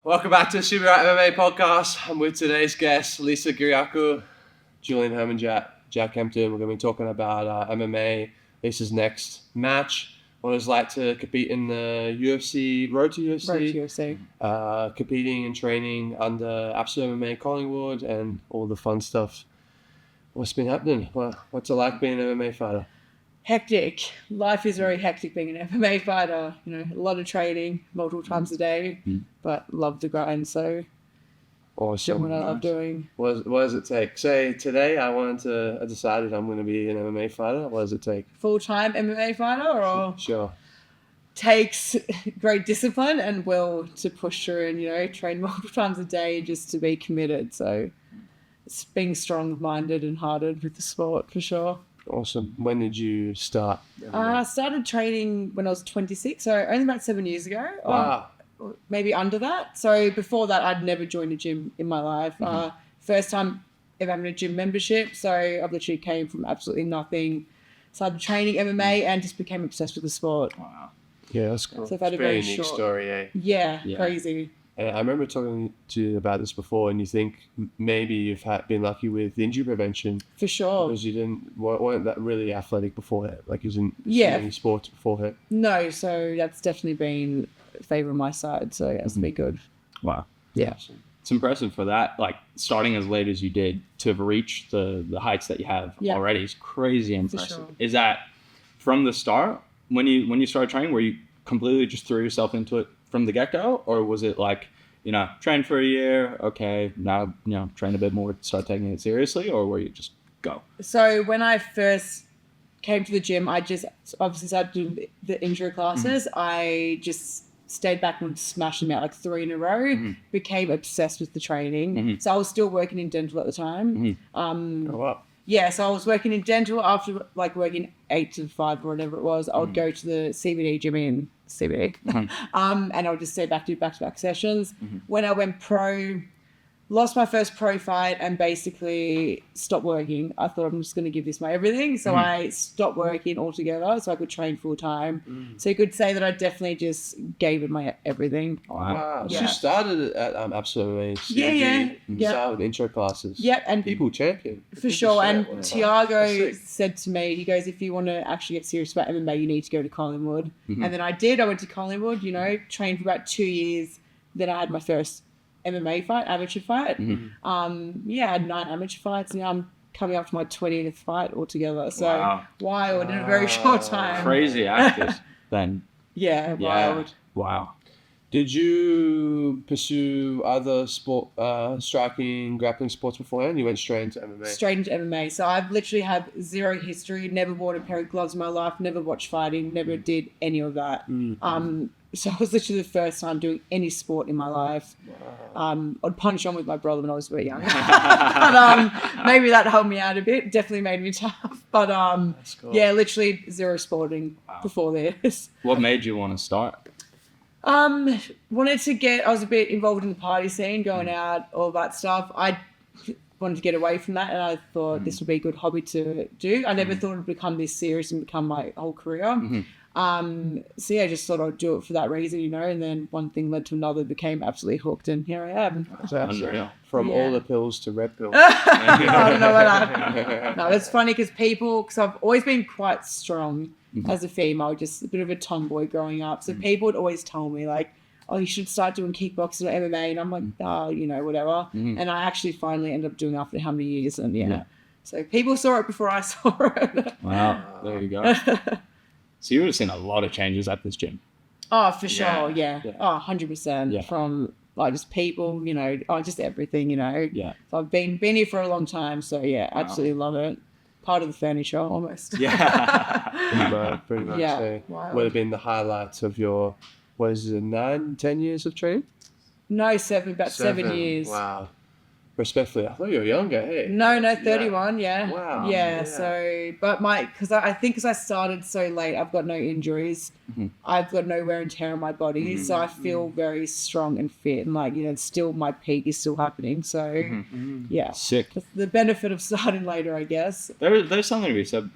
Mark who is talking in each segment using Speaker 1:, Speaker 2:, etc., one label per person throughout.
Speaker 1: Welcome back to the Super MMA podcast. I'm with today's guests, Lisa Kyriacou, Julian Herman, Jack Kempton. We're going to be talking about MMA. Lisa's next match. What it's like to compete in the UFC, road to UFC. Competing and training under Absolute MMA Collingwood and all the fun stuff. What's been happening? What's it like being an MMA fighter?
Speaker 2: Hectic. Life is very hectic being an MMA fighter. You know, a lot of training, multiple times a day, but love the grind. So,
Speaker 1: Awesome.
Speaker 2: what I love doing.
Speaker 1: What does it take? Say today I decided I'm going to be an MMA fighter. What does it take?
Speaker 2: Full-time MMA fighter or
Speaker 1: Sure.
Speaker 2: takes great discipline and will to push through and, you know, train multiple times a day just to be committed. So it's being strong-minded and hearted with the sport for sure.
Speaker 1: Awesome. When did you start?
Speaker 2: I started training when I was 26, so only about 7 years ago.
Speaker 1: Wow.
Speaker 2: Or maybe under that. So before that, I'd never joined a gym in my life. First time ever having a gym membership. So I literally came from absolutely nothing. Started training MMA and just became obsessed with the sport.
Speaker 1: Wow. Yeah, that's cool.
Speaker 2: So I've had
Speaker 1: it's
Speaker 2: a very
Speaker 1: unique
Speaker 2: short
Speaker 1: story, eh?
Speaker 2: Yeah, crazy.
Speaker 1: And I remember talking to you about this before, and you think maybe you've been lucky with injury prevention.
Speaker 2: For sure.
Speaker 1: Because you weren't that really athletic before that. Like, you was in any sports before that.
Speaker 2: No, so that's definitely been a favour on my side. So it has to be good.
Speaker 3: Wow.
Speaker 2: Yeah.
Speaker 1: Awesome.
Speaker 3: It's impressive for that, like starting as late as you did to have reached the heights that you have already is crazy impressive.
Speaker 2: Sure.
Speaker 3: Is that from the start when you started training, were you completely just threw yourself into it from the get-go, or was it like, you know, train for a year, okay, now, you know, train a bit more, start taking it seriously, or were you just go?
Speaker 2: So when I first came to the gym, I just obviously started doing the injury classes. I just stayed back and smashed them out like 3 in a row, became obsessed with the training. So I was still working in dental at the time.
Speaker 1: Oh, wow.
Speaker 2: Yeah, so I was working in dental after like working 8 to 5 or whatever it was. I would go to the CBD gym in CBD, and I would just stay back, do back-to-back sessions. When I went pro, lost my first pro fight and basically stopped working. I thought I'm just going to give this my everything. So I stopped working altogether so I could train full time. So you could say that I definitely just gave it my everything.
Speaker 1: Wow. So
Speaker 2: Yeah.
Speaker 1: you started at Absolute MMA.
Speaker 2: Yeah.
Speaker 1: Started with intro classes.
Speaker 2: Yep, and
Speaker 1: People champion.
Speaker 2: for sure. And
Speaker 1: Wow.
Speaker 2: Tiago said to me, he goes, if you want to actually get serious about MMA, you need to go to Collingwood. And then I did. I went to Collingwood, you know, trained for about 2 years. Then I had my first MMA fight, amateur fight. I had 9 amateur fights. Now I'm coming up to my 20th fight altogether. So wild in a very short time.
Speaker 3: Crazy active then.
Speaker 2: Yeah, wild.
Speaker 3: Wow.
Speaker 1: Did you pursue other striking, grappling sports beforehand? You went straight into MMA.
Speaker 2: Straight into MMA. So I've literally had zero history, never worn a pair of gloves in my life, never watched fighting, never did any of that. So it was literally the first time doing any sport in my life.
Speaker 1: Wow.
Speaker 2: I'd punch on with my brother when I was very young. But maybe that helped me out a bit. Definitely made me tough. But
Speaker 1: That's cool.
Speaker 2: yeah, literally zero sporting before this.
Speaker 3: What made you want to start?
Speaker 2: I was a bit involved in the party scene, going out, all that stuff. I wanted to get away from that, and I thought this would be a good hobby to do. I never thought it would become this serious and become my whole career. So yeah, I just thought I'd do it for that reason, you know, and then one thing led to another, became absolutely hooked, and here I am.
Speaker 3: Unreal.
Speaker 1: From all the pills to red pill.
Speaker 2: I don't know what happened. No, it's funny because I've always been quite strong as a female, just a bit of a tomboy growing up. So people would always tell me like, oh, you should start doing kickboxing or MMA. And I'm like, you know, whatever. And I actually finally ended up doing after how many years. And so people saw it before I saw it.
Speaker 3: Wow. There you go. So you would have seen a lot of changes at this gym.
Speaker 2: Oh, for sure. Yeah. Oh, 100%.
Speaker 3: Yeah.
Speaker 2: From like just people, you know, just everything, you know.
Speaker 3: Yeah.
Speaker 2: So I've been here for a long time. So yeah, absolutely love it. Part of the furniture almost.
Speaker 3: Yeah.
Speaker 1: Pretty much.
Speaker 2: Yeah.
Speaker 1: So
Speaker 2: Wild.
Speaker 1: what have been the highlights of your, 10 years of training?
Speaker 2: No, about 7 years.
Speaker 1: Wow. Respectfully, I thought you were younger, hey?
Speaker 2: No, 31, yeah.
Speaker 1: Wow.
Speaker 2: Yeah, so, but because I think because I started so late, I've got no injuries. I've got no wear and tear on my body, so I feel very strong and fit, and like, you know, still my peak is still happening, so yeah.
Speaker 3: Sick.
Speaker 2: That's the benefit of starting later, I guess.
Speaker 3: There's something to be said,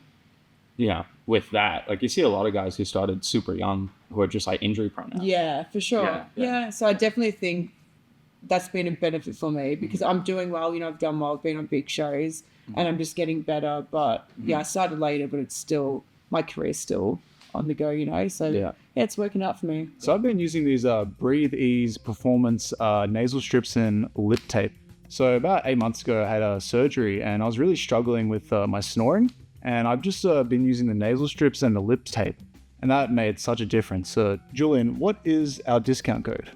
Speaker 3: with that. Like, you see a lot of guys who started super young who are just like injury prone now.
Speaker 2: Yeah, for sure.
Speaker 3: Yeah.
Speaker 2: Yeah, so I definitely think that's been a benefit for me because I'm doing well. You know, I've done well, I've been on big shows, and I'm just getting better. But yeah, I started later, but it's still my career's still on the go. You know, so yeah, it's working out for me.
Speaker 4: So I've been using these Breathe Ease Performance nasal strips and lip tape. So about 8 months ago, I had a surgery, and I was really struggling with my snoring, and I've just been using the nasal strips and the lip tape, and that made such a difference. Julian, what is our discount code?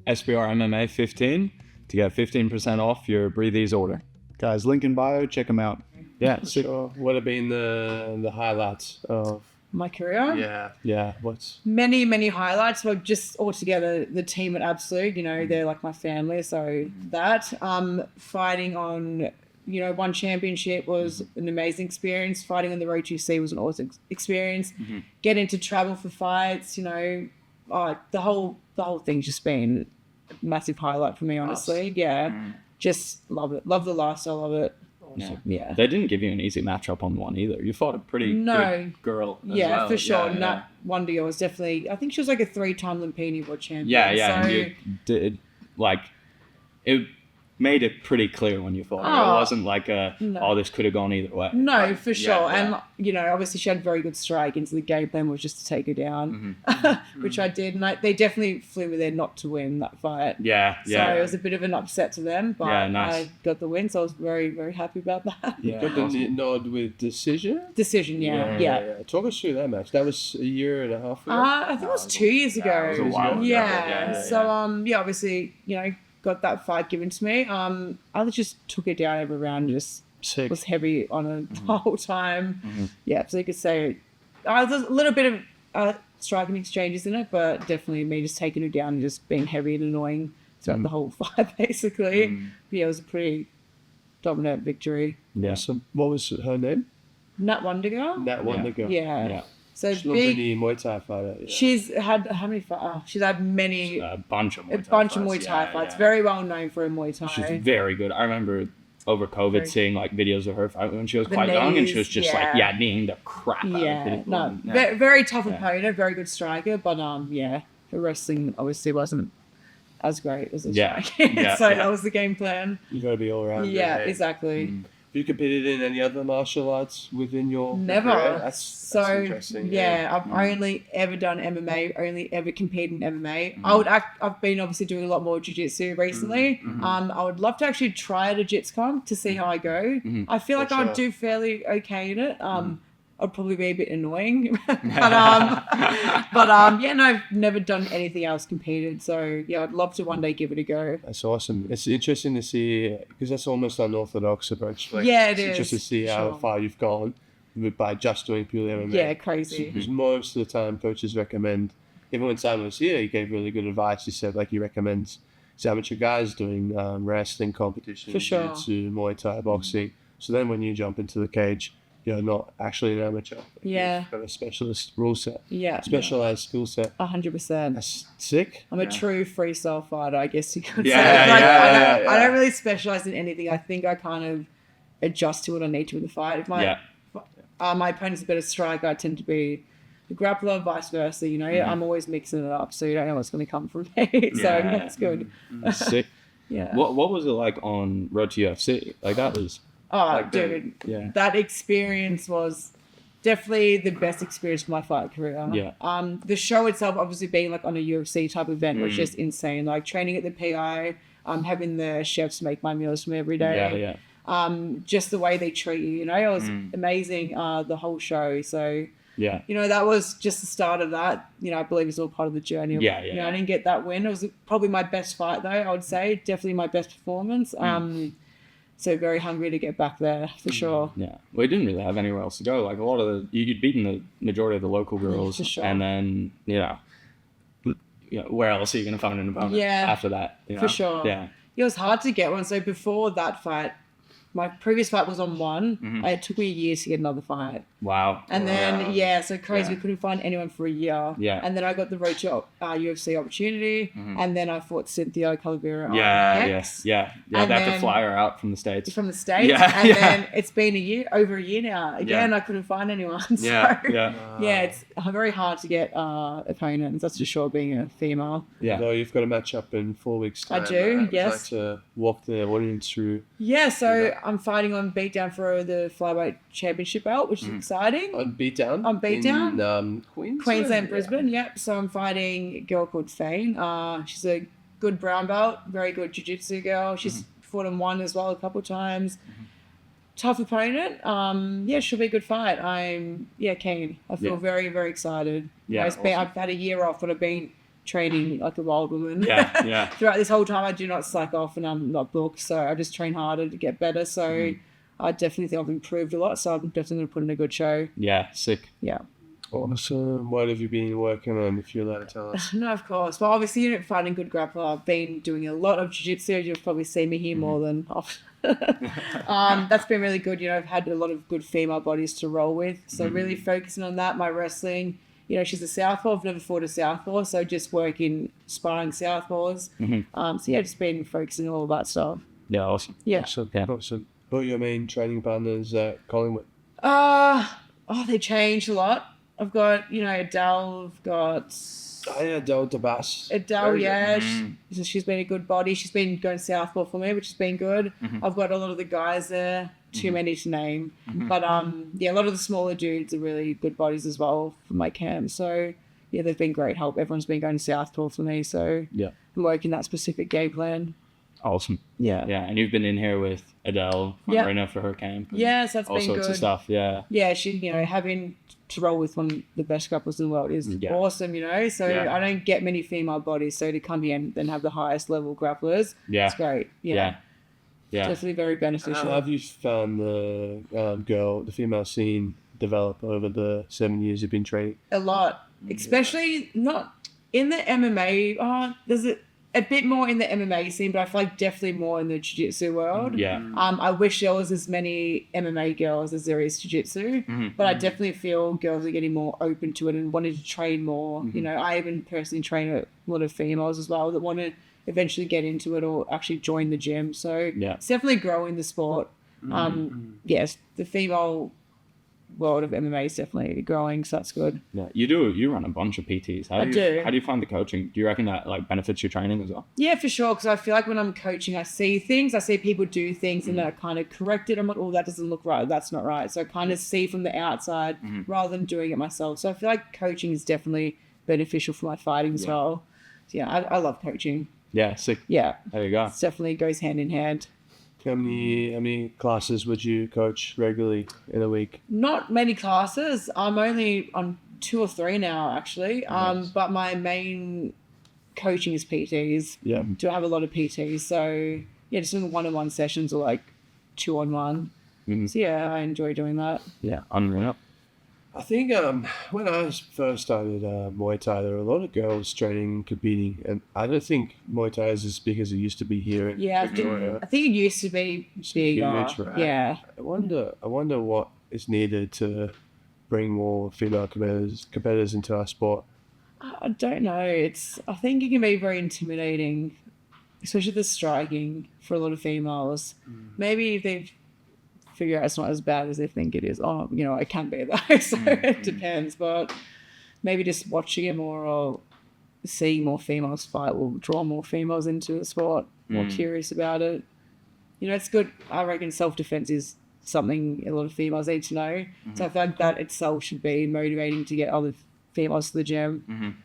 Speaker 3: SBR MMA 15 to get 15% off your Breathe Ease order.
Speaker 4: Guys, link in bio, check them out.
Speaker 1: Yeah, sure. What have been the highlights of
Speaker 2: My career?
Speaker 1: Yeah. What's
Speaker 2: Many highlights. So just altogether, the team at Absolute, you know, they're like my family. So that fighting on, you know, one championship was an amazing experience. Fighting on the Road to UC was an awesome experience. Getting to travel for fights, you know, the whole thing's just been a massive highlight for me, honestly. Yeah, just love it. Love the lifestyle of it. Yeah.
Speaker 3: They didn't give you an easy matchup on one either. You fought a pretty good girl as
Speaker 2: Yeah,
Speaker 3: well.
Speaker 2: for sure.
Speaker 3: Yeah.
Speaker 2: Wonder Girl was definitely, I think she was like a 3-time Lumpini world champion.
Speaker 3: Yeah.
Speaker 2: So,
Speaker 3: And you did, like, it made it pretty clear when you fought her. It wasn't like this could have gone either way.
Speaker 2: No, for sure.
Speaker 3: Yeah.
Speaker 2: And, you know, obviously she had very good strike, and so the game plan was just to take her down, which I did. And they definitely flew me there not to win that fight.
Speaker 3: Yeah.
Speaker 2: So it was a bit of an upset to them, but
Speaker 3: nice.
Speaker 2: I got the win, so I was very, very happy about that.
Speaker 1: you got the nod with decision?
Speaker 2: Decision, yeah.
Speaker 1: Talk us through that match. That was a year and a half ago.
Speaker 2: I think it was 2 years ago.
Speaker 3: It was a while ago.
Speaker 2: Yeah. So, obviously, you know, got that fight given to me. I just took it down every round, just was heavy on it the whole time. Yeah, so you could say there's a little bit of striking exchanges in it, but definitely me just taking it down and just being heavy and annoying throughout the whole fight, basically. Yeah, it was a pretty dominant victory.
Speaker 3: Yeah.
Speaker 1: So what was her name?
Speaker 2: Nat Wonder Girl?
Speaker 1: Nat Wonder Girl.
Speaker 2: Yeah. So
Speaker 1: She's
Speaker 2: big.
Speaker 1: Lumpini Muay Thai fighter. Yeah.
Speaker 2: She's had how many fights? She's had many.
Speaker 3: A bunch of Muay Thai
Speaker 2: bunch of Muay Thai fights. Very well known for her Muay Thai.
Speaker 3: She's very good. I remember over COVID seeing like videos of her fight when she was
Speaker 2: The
Speaker 3: quite young, and
Speaker 2: knees,
Speaker 3: she was just kneeing the crap out of people.
Speaker 2: Very tough opponent, very good striker, but her wrestling obviously wasn't as great as a striker. So that was the game plan.
Speaker 1: You got to be all around.
Speaker 2: Yeah, exactly.
Speaker 1: Have you competed in any other martial arts within your
Speaker 2: Never.
Speaker 1: career? That's interesting.
Speaker 2: I've only ever done MMA, only ever competed in MMA. I've been obviously doing a lot more jiu-jitsu recently. I would love to actually try at a JitsCon to see how I go. I feel like I'd do fairly okay in it. I'd probably be a bit annoying. but I've never done anything else competed. So yeah, I'd love to one day give it a go.
Speaker 1: That's awesome. It's interesting to see, because that's almost unorthodox approach.
Speaker 2: It is.
Speaker 1: It's just to see how far you've gone by just doing purely MMA.
Speaker 2: Yeah, crazy.
Speaker 1: Because most of the time coaches recommend, even when Simon was here, he gave really good advice. He said he recommends amateur guys doing wrestling competition,
Speaker 2: for sure,
Speaker 1: jiu-jitsu, Muay Thai, boxing. So then when you jump into the cage, you're not actually an amateur. You've got a specialist rule set. Yeah. Specialized skill set.
Speaker 2: 100%.
Speaker 1: That's sick.
Speaker 2: I'm a true freestyle fighter, I guess you could say.
Speaker 1: I
Speaker 2: don't really specialize in anything. I think I kind of adjust to what I need to in the fight. If my opponent's a better striker, I tend to be the grappler, vice versa. You know, I'm always mixing it up, so you don't know what's going to come from me. So that's good.
Speaker 3: Sick.
Speaker 2: Yeah.
Speaker 3: What was it like on Road to UFC? Like that was.
Speaker 2: Dude, that experience was definitely the best experience of my fight career.
Speaker 3: Yeah.
Speaker 2: The show itself, obviously being like on a UFC type event, was just insane. Like training at the PI, having the chefs make my meals for me every day. Just the way they treat you, you know, it was amazing. The whole show. So you know, that was just the start of that. You know, I believe it's all part of the journey. You know, I didn't get that win. It was probably my best fight though. I would say definitely my best performance. So very hungry to get back there for sure.
Speaker 3: Yeah, we didn't really have anywhere else to go. Like a lot of you'd beaten the majority of the local girls,
Speaker 2: for sure.
Speaker 3: And then where else are you going to find an opponent after that? You know?
Speaker 2: For sure.
Speaker 3: Yeah,
Speaker 2: it was hard to get one. So before that fight, my previous fight was on one. It took me a year to get another fight.
Speaker 3: Wow.
Speaker 2: And then, so crazy.
Speaker 3: Yeah.
Speaker 2: We couldn't find anyone for a year.
Speaker 3: Yeah.
Speaker 2: And then I got the road to UFC opportunity. And then I fought Cynthia Calabria.
Speaker 3: Yeah. They have to
Speaker 2: then-
Speaker 3: fly her out from the States.
Speaker 2: From the States.
Speaker 3: Yeah,
Speaker 2: And
Speaker 3: yeah.
Speaker 2: then it's been over a year now. Again, I couldn't find anyone. So,
Speaker 3: Yeah.
Speaker 2: it's very hard to get opponents. That's for sure, being a female.
Speaker 3: Yeah.
Speaker 1: No, you've got a match up in 4 weeks' time.
Speaker 2: I do,
Speaker 1: I'd
Speaker 2: yes.
Speaker 1: like to walk the audience through.
Speaker 2: Yeah, so I'm fighting on beatdown for the Flyweight Championship belt, which is exciting.
Speaker 1: On beatdown?
Speaker 2: On beatdown?
Speaker 1: In Queensland?
Speaker 2: Queensland, Brisbane, yep. So I'm fighting a girl called Fane. She's a good brown belt, very good jiu-jitsu girl. She's fought and won as well a couple times. Tough opponent. She'll be a good fight. I'm keen. I feel very, very excited.
Speaker 3: Yeah,
Speaker 2: I've had a year off, but I've been training like a wild woman.
Speaker 3: Yeah.
Speaker 2: Throughout this whole time, I do not slack off, and I'm not booked, so I just train harder to get better. So I definitely think I've improved a lot. So I'm definitely going to put in a good show.
Speaker 3: Yeah. Sick.
Speaker 2: Yeah.
Speaker 1: Awesome. What have you been working on, if you're allowed to tell us?
Speaker 2: No, of course. Well, obviously, you're fighting good grappler. I've been doing a lot of jiu-jitsu. You've probably seen me here more than often. That's been really good. I've had a lot of good female bodies to roll with. So really focusing on that. My wrestling, she's a southpaw. I've never fought a southpaw. So just working, sparring southpaws. Just been focusing on all of that stuff.
Speaker 3: Yeah. Awesome.
Speaker 2: Yeah.
Speaker 1: Awesome. Who are your main training partners at Collingwood?
Speaker 2: They changed a lot. I've got, Adele. I've got...
Speaker 1: Oh, yeah, Del DeBass.
Speaker 2: Adele, she's been a good body. She's been going southpaw for me, which has been good. I've got a lot of the guys there, too many to name. But a lot of the smaller dudes are really good bodies as well for my camp. So they've been great help. Everyone's been going southpaw for me, so I'm working that specific game plan.
Speaker 3: Awesome.
Speaker 2: Yeah.
Speaker 3: Yeah, and you've been in here with Adele, Marina for her camp.
Speaker 2: Yes, that's
Speaker 3: all
Speaker 2: been
Speaker 3: sorts
Speaker 2: good.
Speaker 3: of stuff. Yeah.
Speaker 2: Yeah, she, having to roll with one of the best grapplers in the world is awesome, So I don't get many female bodies, so to come here and then have the highest level grapplers, it's great. Yeah. Definitely very beneficial.
Speaker 1: How have you found the female scene develop over the 7 years you've been training?
Speaker 2: A lot, especially not in the MMA. There's a bit more in the MMA scene, but I feel like definitely more in the jiu-jitsu world.
Speaker 3: Yeah.
Speaker 2: I wish there was as many MMA girls as there is jiu-jitsu, but I definitely feel girls are getting more open to it and wanting to train more. I even personally train a lot of females as well that want to eventually get into it or actually join the gym. So it's definitely growing the sport. Yes, the female world of MMA is definitely growing, so that's good.
Speaker 3: Yeah, you run a bunch of PTs. How do you find the coaching? Do you reckon that benefits your training as well?
Speaker 2: Yeah, for sure, because I feel like when I'm coaching, I see people do things and I kind of correct it. I'm like, oh, that doesn't look right, that's not right. So I kind of see from the outside rather than doing it myself. So I feel like coaching is definitely beneficial for my fighting as well. So I love coaching.
Speaker 3: Yeah, sick.
Speaker 2: Yeah,
Speaker 3: there you go.
Speaker 2: It definitely goes hand in hand.
Speaker 1: How many classes would you coach regularly in a week?
Speaker 2: Not many classes. I'm only on 2 or 3 now, actually.
Speaker 1: Nice.
Speaker 2: But my main coaching is PTs.
Speaker 1: Yeah.
Speaker 2: Do have a lot of PTs. So just in one-on-one sessions or 2-on-1. So I enjoy doing that.
Speaker 3: Yeah, unreal.
Speaker 1: I think when I first started Muay Thai, there were a lot of girls training and competing, and I don't think Muay Thai is as big as it used to be here in Victoria.
Speaker 2: I think it used to be bigger.
Speaker 1: Huge, right?
Speaker 2: Yeah.
Speaker 1: I wonder what is needed to bring more female competitors into our sport.
Speaker 2: I don't know. I think it can be very intimidating, especially the striking for a lot of females. Maybe if they figure out it's not as bad as they think it is. It can be though, so it depends. But maybe just watching it more or seeing more females fight will draw more females into the sport, more curious about it. It's good. I reckon self-defense is something a lot of females need to know. So I feel like that itself should be motivating to get other females to the gym.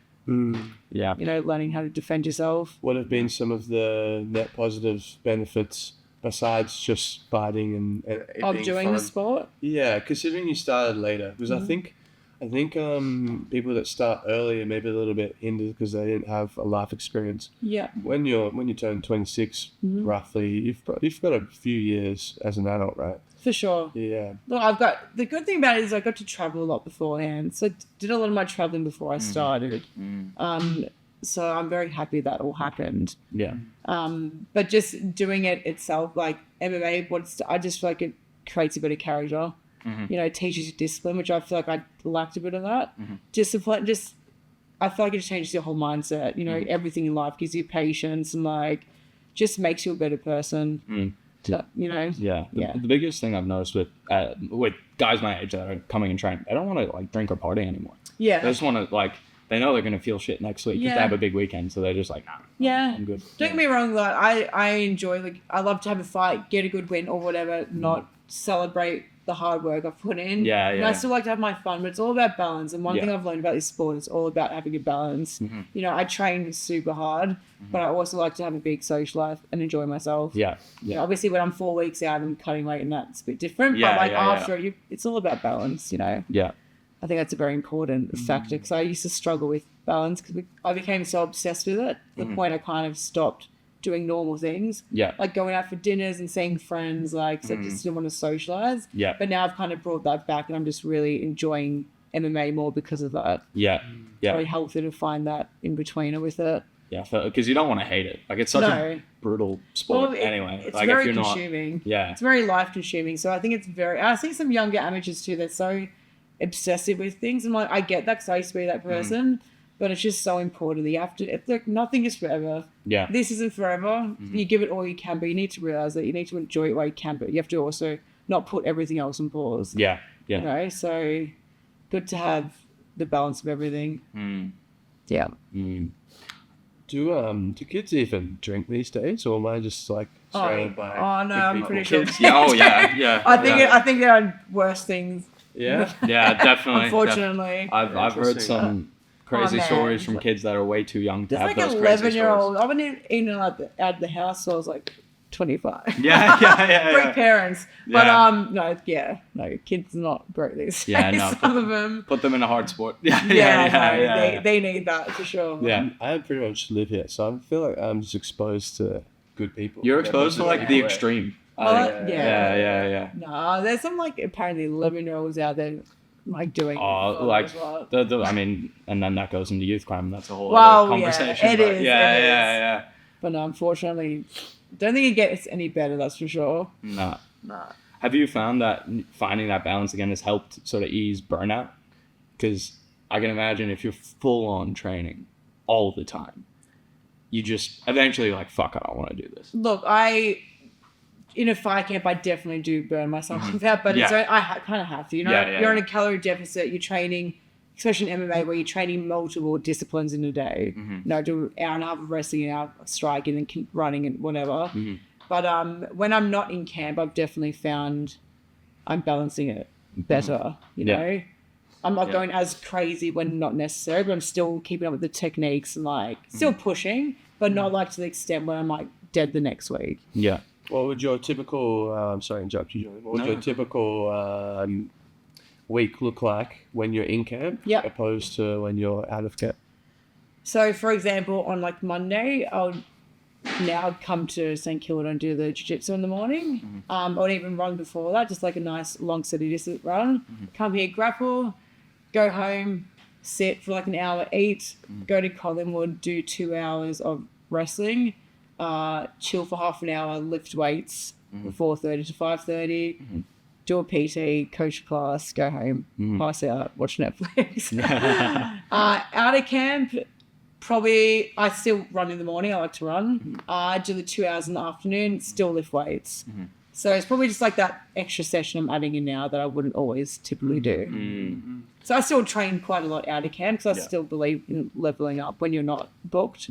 Speaker 3: Yeah.
Speaker 2: Learning how to defend yourself.
Speaker 1: What have been some of the net positive benefits besides just fighting and it
Speaker 2: Of
Speaker 1: being
Speaker 2: doing
Speaker 1: fun?
Speaker 2: the sport?
Speaker 1: Yeah, considering you started later, because I think people that start early are maybe a little bit hindered because they didn't have a life experience.
Speaker 2: Yeah.
Speaker 1: When you turn 26, roughly, you've got a few years as an adult, right?
Speaker 2: For sure.
Speaker 1: Yeah.
Speaker 2: Look, the good thing about it is I got to travel a lot beforehand. So I did a lot of my traveling before I started. So I'm very happy that all happened.
Speaker 3: Yeah.
Speaker 2: But just doing it itself, like MMA, I just feel like it creates a bit of character. You know, it teaches you discipline, which I feel like I lacked a bit of that. Discipline, I feel like it just changes your whole mindset. You know, everything in life gives you patience and like just makes you a better person. You know.
Speaker 3: Yeah. The biggest thing I've noticed with guys my age that are coming and training, they don't want to like drink or party anymore.
Speaker 2: Yeah.
Speaker 3: They just want to like. They know they're going to feel shit next week if they have a big weekend, so they're just like, nah, I'm good.
Speaker 2: Don't get me wrong, like I enjoy, like I love to have a fight, get a good win or whatever, not celebrate the hard work I've put in.
Speaker 3: Yeah.
Speaker 2: And I still like to have my fun, but it's all about balance. And one thing I've learned about this sport is all about having a balance. You know, I train super hard, but I also like to have a big social life and enjoy myself. You know, obviously, when I'm 4 weeks out, I'm cutting weight, and that's a bit different. But like after, it's all about balance. You know. I think that's a very important factor because I used to struggle with balance because I became so obsessed with it to the point I kind of stopped doing normal things. Like going out for dinners and seeing friends, like, so I just didn't want to socialize. But now I've kind of brought that back and I'm just really enjoying MMA more because of that. It's very healthy to find that in betweener with it.
Speaker 3: Because you don't want to hate it. Like, it's such a brutal sport anyway.
Speaker 2: It's
Speaker 3: like,
Speaker 2: very
Speaker 3: if you're
Speaker 2: consuming.
Speaker 3: Not,
Speaker 2: It's very life consuming. So I think I see some younger amateurs too, they're so obsessive with things. And like, I get that because I used to be that person, but it's just so important that you have to, like, nothing is forever. This isn't forever. You give it all you can, but you need to realize that you need to enjoy it while you can, but you have to also not put everything else on pause. You know, so good to have the balance of everything.
Speaker 1: Do kids even drink these days, or am I just like surrounded by?
Speaker 2: Oh no, I'm pretty sure.
Speaker 3: I
Speaker 2: think there are worse things.
Speaker 3: Definitely.
Speaker 2: Unfortunately,
Speaker 3: I've heard some crazy stories from kids that are way too young to have
Speaker 2: like
Speaker 3: those crazy
Speaker 2: 11-year-old. I wasn't even out of the house, so I was like 25. Great parents, but no, kids are not great these days. Some of them.
Speaker 3: Put them in a hard sport.
Speaker 2: They need that for sure.
Speaker 1: I pretty much live here, so I feel like I'm just exposed to good people.
Speaker 3: You're exposed to like the extreme.
Speaker 2: No, there's some like apparently 11-year-olds out there like doing.
Speaker 3: I mean, and then that goes into youth crime. That's a whole other conversation.
Speaker 2: It is.
Speaker 3: But
Speaker 2: no, unfortunately, don't think it gets any better. That's for sure.
Speaker 3: No. Have you found that finding that balance again has helped sort of ease burnout? Because I can imagine if you're full on training all the time, you just eventually like, fuck, I don't want to do this.
Speaker 2: Look, in a fight camp, I definitely do burn myself out, but I kind of have to. You know, you're in a calorie deficit. You're training, especially in MMA, where you're training multiple disciplines in a day. You know, do an hour and a half of wrestling, an hour of striking, and keep running and whatever. But when I'm not in camp, I've definitely found I'm balancing it better. You know, I'm not going as crazy when not necessary, but I'm still keeping up with the techniques and like still pushing, but not like to the extent where I'm like dead the next week.
Speaker 1: What would your typical, I'm sorry to interrupt you, Julian. What would your typical week look like when you're in camp opposed to when you're out of camp?
Speaker 2: So, for example, on like Monday, I'd come to St Kilda and do the jiu-jitsu in the morning. I'd even run before that, just like a nice long steady distance run. Come here, grapple, go home, sit for like an hour, eat, go to Collingwood, do 2 hours of wrestling, chill for half an hour, lift weights from 4:30 to 5:30, do a PT, coach a class, go home, pass out, watch Netflix. Out of camp, probably I still run in the morning. I like to run. I do the 2 hours in the afternoon, still lift weights. So it's probably just like that extra session I'm adding in now that I wouldn't always typically do. So I still train quite a lot out of camp because I still believe in leveling up when you're not booked.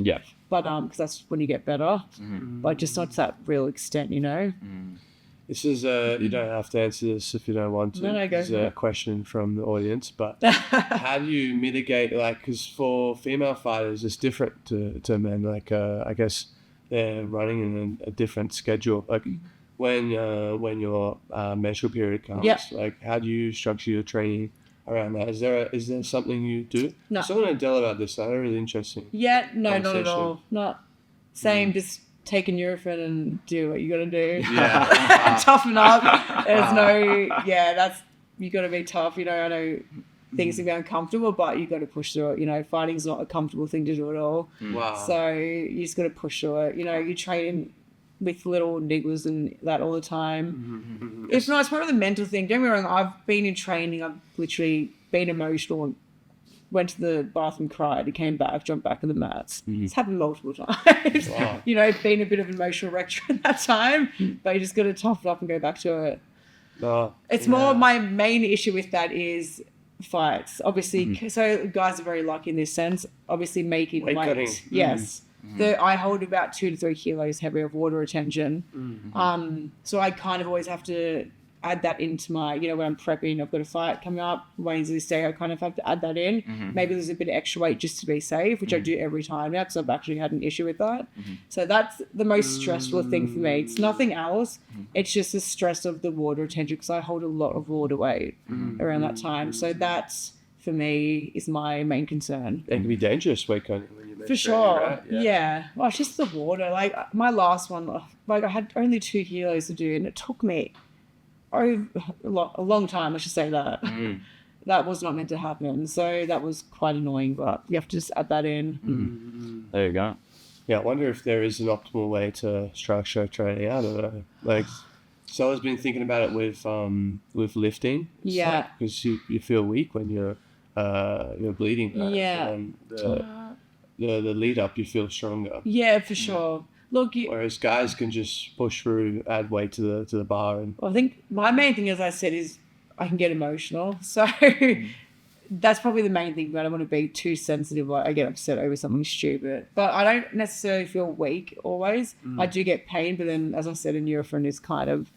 Speaker 2: But because that's when you get better. But just not to that real extent, you know.
Speaker 1: This is you don't have to answer this if you don't want to.
Speaker 2: No, go.
Speaker 1: This is a question from the audience, but how do you mitigate, like, because for female fighters it's different to men. Like I guess they're running in a different schedule. Like when your menstrual period comes, like how do you structure your training around that? Is there something you do?
Speaker 2: No.
Speaker 1: Someone had Dell about this. That really interesting.
Speaker 2: No, not at all. Not same. Just take a Nurofen and do what you got to do. Toughen up. There's no. That's you got to be tough. You know, I know things can be uncomfortable, but you got to push through it. You know, fighting's not a comfortable thing to do at all.
Speaker 1: Wow.
Speaker 2: So you just got to push through it. You know, you train with little niggles and that all the time. It's not, it's more of the mental thing. Don't get me wrong, I've been in training, I've literally been emotional and went to the bathroom, cried, and came back, jumped back in the mats. It's happened multiple times.
Speaker 1: Wow.
Speaker 2: You know, been a bit of an emotional wreck during that time, but you just got to tough it up and go back to it. It's more, my main issue with that is fights. Obviously, so guys are very lucky in this sense. Obviously, making
Speaker 1: Weight cutting.
Speaker 2: yes. I hold about 2 to 3 kilos heavy of water retention. So I kind of always have to add that into my, you know, when I'm prepping, I've got a fight coming up, Wayne's this day, I kind of have to add that in. Maybe there's a bit of extra weight just to be safe, which I do every time now because I've actually had an issue with that. So that's the most stressful thing for me. It's nothing else. It's just the stress of the water retention because I hold a lot of water weight around that time. So that's, for me, is my main concern.
Speaker 1: It can be dangerous weight cutting when you
Speaker 2: For sure. Right? Yeah. Well, it's just the water. Like my last one, like I had only 2 kilos to do and it took me a long time, let's just say that. That was not meant to happen. So that was quite annoying, but you have to just add that in.
Speaker 3: There you go.
Speaker 1: Yeah, I wonder if there is an optimal way to structure training. I don't know. Like, so I've been thinking about it with lifting.
Speaker 2: Yeah.
Speaker 1: Because you feel weak when you're bleeding. Right?
Speaker 2: Yeah.
Speaker 1: And the lead up, you feel stronger.
Speaker 2: Yeah, for sure. Look,
Speaker 1: Whereas guys can just push through, add weight to the bar, and
Speaker 2: I think my main thing, as I said, is I can get emotional. So that's probably the main thing. But I don't want to be too sensitive. Like I get upset over something stupid. But I don't necessarily feel weak always. I do get pain, but then, as I said, a Nurofen is kind of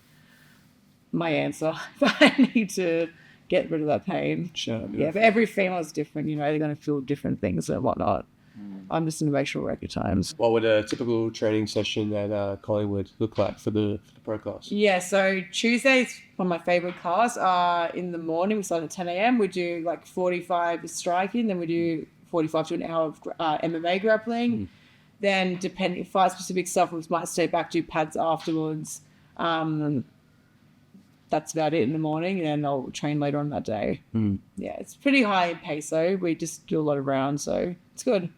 Speaker 2: my answer. But I need to get rid of that pain.
Speaker 1: sure.
Speaker 2: Yeah, but every female is different. You know, they're going to feel different things and whatnot. I'm just an emotional wreck at times.
Speaker 1: What would a typical training session at Collingwood look like for the pro class?
Speaker 2: Yeah, so Tuesdays, one of my favourite class, in the morning. We start at 10 a.m. We do like 45 striking, then we do 45 to an hour of MMA grappling. Then, depending, fight specific stuff, we might stay back, do pads afterwards. That's about it in the morning, and then I'll train later on that day. Yeah, it's pretty high in pace though. We just do a lot of rounds, so it's good.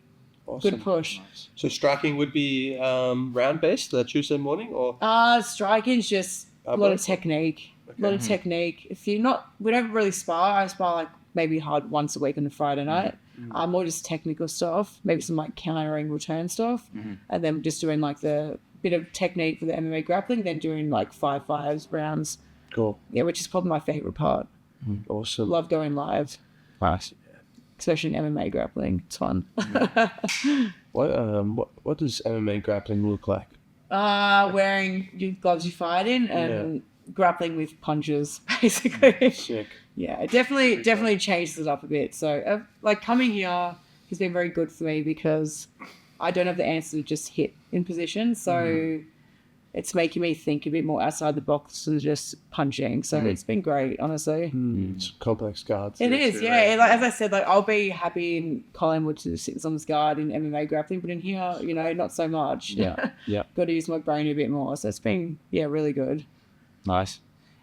Speaker 1: Awesome.
Speaker 2: Good push.
Speaker 1: So striking would be round based that Tuesday morning, or
Speaker 2: Striking's just a lot of technique. A lot of technique. If you're not, we don't really spar. I spar like maybe hard once a week on a Friday night. More just technical stuff, maybe some like countering return stuff, and then just doing like the bit of technique for the MMA grappling, then doing like 5-5s rounds.
Speaker 1: Cool.
Speaker 2: Yeah, which is probably my favorite part.
Speaker 1: Awesome.
Speaker 2: Love going live,
Speaker 3: Nice.
Speaker 2: especially in MMA grappling. It's fun.
Speaker 1: What does MMA grappling look like?
Speaker 2: Wearing your gloves you fight in and grappling with punches, basically.
Speaker 1: Sick.
Speaker 2: Yeah, it definitely changes it up a bit. So, like coming here has been very good for me because I don't have the answer to just hit in position. So it's making me think a bit more outside the box than just punching. So it's been great, honestly.
Speaker 1: It's complex guards.
Speaker 2: It is, yeah. Like, as I said, like I'll be happy in Collingwood to sit on this guard in MMA grappling, but in here, you know, not so much.
Speaker 3: Yeah.
Speaker 2: Got to use my brain a bit more. So it's been, really good.
Speaker 3: Nice.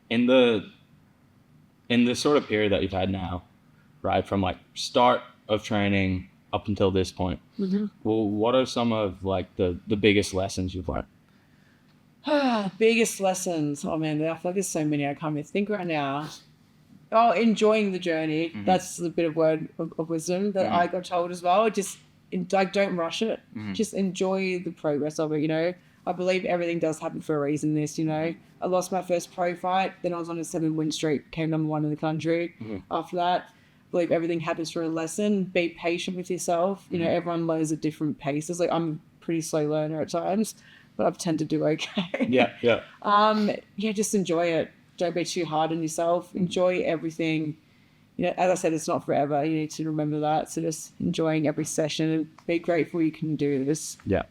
Speaker 3: In the sort of period that you've had now, right, from like start of training up until this point, well, what are some of like the biggest lessons you've learned?
Speaker 2: Biggest lessons. Oh man, I feel like there's so many I can't even think right now. Oh, enjoying the journey. That's a bit of word of wisdom that I got told as well. Just like don't rush it. Just enjoy the progress of it. You know, I believe everything does happen for a reason. This, you know, I lost my first pro fight. Then I was on a 7-win streak. Came number 1 in the country. After that, I believe everything happens for a lesson. Be patient with yourself. You know, everyone learns at different paces. Like I'm a pretty slow learner at times, but I've tend to do okay.
Speaker 3: Yeah.
Speaker 2: Just enjoy it. Don't be too hard on yourself. Enjoy everything. You know, as I said, it's not forever. You need to remember that. So just enjoying every session and be grateful you can do this.
Speaker 3: Yeah.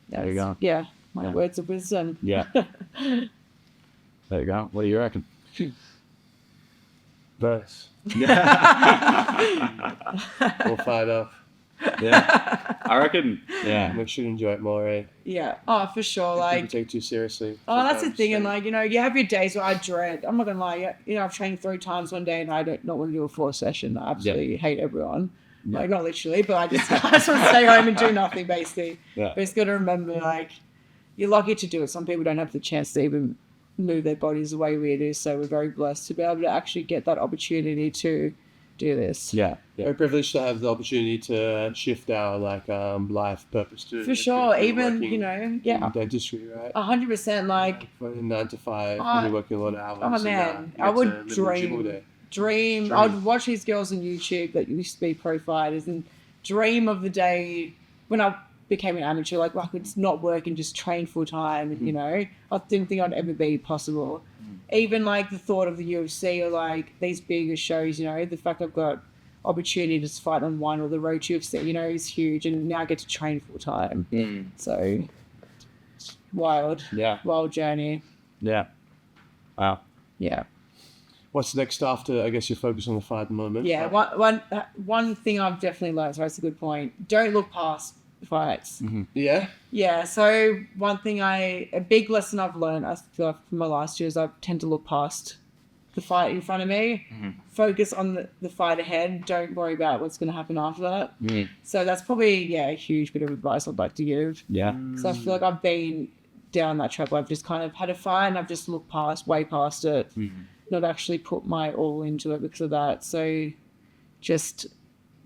Speaker 3: There you go.
Speaker 2: Yeah, my words of wisdom.
Speaker 3: Yeah. There you go. What do you reckon?
Speaker 1: Nice. All fired up.
Speaker 3: Yeah. I reckon. Yeah.
Speaker 1: We should enjoy it more, eh?
Speaker 2: Yeah. Oh, for sure.
Speaker 1: People
Speaker 2: Like,
Speaker 1: take it too seriously.
Speaker 2: oh, that's the
Speaker 1: sometimes,
Speaker 2: thing. And
Speaker 1: so-
Speaker 2: like, you have your days where I dread. I'm not gonna lie. I've trained 3 times one day, and I don't not want to do a 4th session. I absolutely hate everyone.
Speaker 3: Yeah.
Speaker 2: Like, not literally, but I just want to stay home and do nothing, basically.
Speaker 3: Yeah.
Speaker 2: But it's got to remember, like, you're lucky to do it. Some people don't have the chance to even move their bodies the way we do. So we're very blessed to be able to actually get that opportunity to do this.
Speaker 3: Yeah.
Speaker 1: We're privileged to have the opportunity to shift our life purpose to.
Speaker 2: For sure. Even,
Speaker 1: in dentistry, right?
Speaker 2: 100%. Like,
Speaker 1: From 9 to 5,
Speaker 2: Oh,
Speaker 1: we're working a lot of hours.
Speaker 2: oh,
Speaker 1: and,
Speaker 2: man,
Speaker 1: you
Speaker 2: I
Speaker 1: get
Speaker 2: would
Speaker 1: to live in the gym all
Speaker 2: dream.
Speaker 1: day.
Speaker 2: Dream. I would watch these girls on YouTube that used to be pro fighters and dream of the day when I became an amateur, like I could not work and just train full time. I didn't think I'd ever be possible. Even like the thought of the UFC or like these bigger shows, the fact I've got opportunity to fight on one or the road to UFC, is huge, and now I get to train full time. So wild, wild journey.
Speaker 3: Yeah. Wow.
Speaker 2: Yeah.
Speaker 1: What's next after, I guess, you focus on the fight at the moment?
Speaker 2: Yeah, one thing I've definitely learned, so that's a good point. Don't look past fights.
Speaker 1: Yeah?
Speaker 2: Yeah, so one thing a big lesson I've learned, I feel like from my last year, is I tend to look past the fight in front of me. Focus on the fight ahead. Don't worry about what's going to happen after that. So that's probably, a huge bit of advice I'd like to give.
Speaker 3: Yeah.
Speaker 2: So I feel like I've been down that track where I've just kind of had a fight and I've just looked way past it. Not actually put my all into it because of that. So just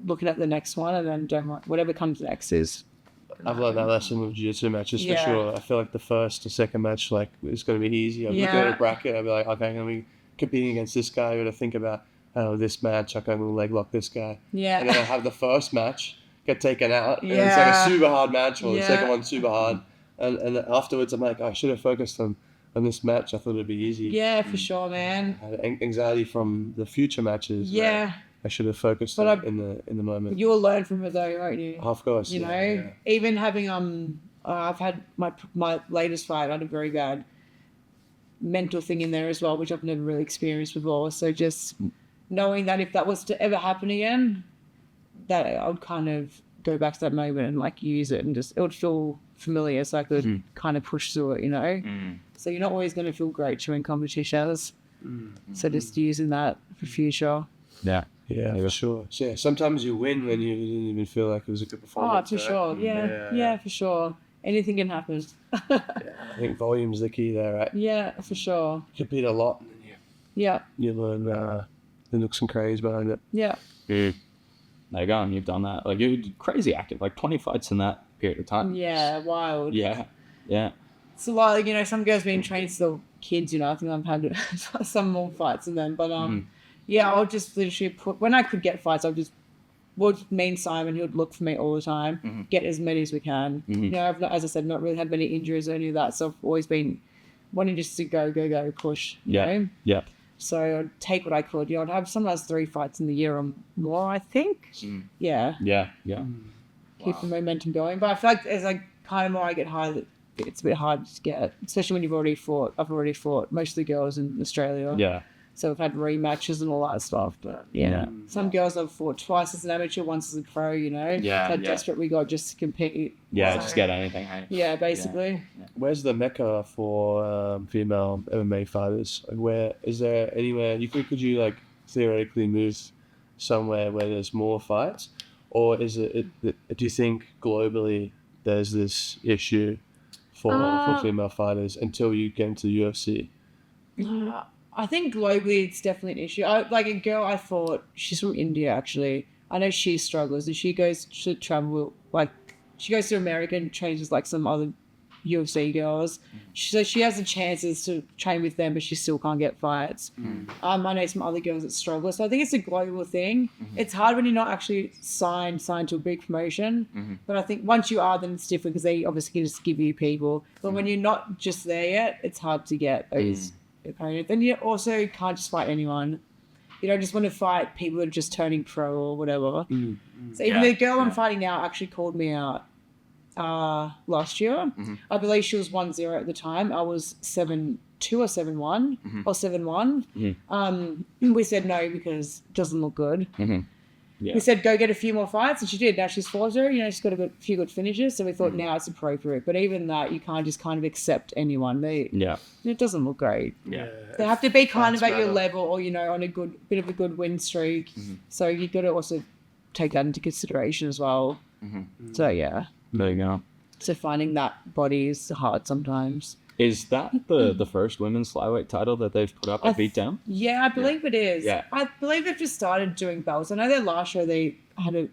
Speaker 2: looking at the next one and then don't whatever comes next is.
Speaker 1: I've learned that lesson with jiu-jitsu matches for
Speaker 2: Yeah.
Speaker 1: sure. I feel like the first or second match, like, it's going to be easy. I'm looking at a bracket, I'll be like, okay, I'm going to be competing against this guy. I'm going to think about, this match, okay, I'm going to leg lock this guy.
Speaker 2: Yeah.
Speaker 1: And then I'll have the first match get taken out. And it's like
Speaker 2: Yeah.
Speaker 1: a super hard match, or the
Speaker 2: Yeah.
Speaker 1: second one super hard. And afterwards, I'm like, I should have focused on this match. I thought it'd be easy.
Speaker 2: Yeah, for sure, man.
Speaker 1: I had anxiety from the future matches.
Speaker 2: Yeah.
Speaker 1: I should have focused
Speaker 2: But
Speaker 1: in the moment.
Speaker 2: You'll learn from it though, won't you?
Speaker 1: Of course.
Speaker 2: Even having I've had my latest fight, I had a very bad mental thing in there as well, which I've never really experienced before. So just knowing that if that was to ever happen again, that I would kind of go back to that moment and like use it and just it would feel familiar, so I could kind of push through it, So you're not always going to feel great during competitions. So just using that for future.
Speaker 3: Yeah.
Speaker 1: Yeah, for sure. So, sometimes you win when you didn't even feel like it was a good
Speaker 2: Oh,
Speaker 1: performance.
Speaker 2: for
Speaker 1: right?
Speaker 2: sure. Yeah, for sure. Anything can happen.
Speaker 1: I think volume's the key there, right?
Speaker 2: Yeah, for sure.
Speaker 1: You compete a lot, and then
Speaker 2: Yeah,
Speaker 1: you learn the nooks and crannies behind it.
Speaker 2: yeah.
Speaker 3: There you go, and you've done that. Like, you're crazy active, like 20 fights in that period of time.
Speaker 2: Yeah, wild.
Speaker 3: Yeah. Yeah.
Speaker 2: So like, some girls being trained still kids, I think I've had some more fights than them. But yeah, I'll just literally when I could get fights, me and Simon, he would look for me all the time, get as many as we can. I've not, as I said, not really had many injuries or any of that, so I've always been wanting just to go, push. You know?
Speaker 3: Yeah.
Speaker 2: So I'd take what I could. I'd have sometimes 3 fights in the year or more, I think. Yeah.
Speaker 3: Yeah.
Speaker 2: Keep the momentum going. But I feel like as I kind of more I get higher, it's a bit hard to get, especially when you've already fought. I've already fought most of the girls in Australia.
Speaker 3: Yeah.
Speaker 2: So we've had rematches and all that stuff. But some girls I've fought twice as an amateur, once as a pro, How desperate we got just to compete.
Speaker 3: Yeah,
Speaker 2: So,
Speaker 3: just get anything, hey?
Speaker 2: Yeah, basically.
Speaker 1: Where's the mecca for female MMA fighters? Like, where is there anywhere could you like theoretically move somewhere where there's more fights, or is it do you think globally there's this issue for female fighters until you get into the UFC?
Speaker 2: I think globally it's definitely an issue. Like a girl I fought, she's from India actually. I know she struggles and she goes to travel, like she goes to America and trains with like some other UFC girls. So she has the chances to train with them, but she still can't get fights. I know some other girls that struggle. So I think it's a global thing. It's hard when you're not actually signed to a big promotion. But I think once you are, then it's different because they obviously can just give you people. But when you're not just there yet, it's hard to get those opponents. And you also can't just fight anyone. You don't just want to fight people that are just turning pro or whatever. So even the girl I'm fighting now actually called me out last year. I believe she was 1-0 at the time. I was 7-2 or 7-1 or 7-1. We said no because it doesn't look good.
Speaker 3: Yeah.
Speaker 2: We said, go get a few more fights, and she did. Now she's fought her, she's got a few good finishes, so we thought now it's appropriate. But even that, you can't just kind of accept anyone. It doesn't look great.
Speaker 3: Yeah.
Speaker 2: They have to be kind of at your
Speaker 1: matter.
Speaker 2: level, or, on a bit of a good win streak. So you've got to also take that into consideration as well. So, yeah.
Speaker 3: There you go.
Speaker 2: So finding that body is hard sometimes.
Speaker 3: Is that the first women's flyweight title that they've put up at Beatdown?
Speaker 2: Yeah, I believe it is.
Speaker 3: Yeah.
Speaker 2: I believe they've just started doing belts. I know their last show they had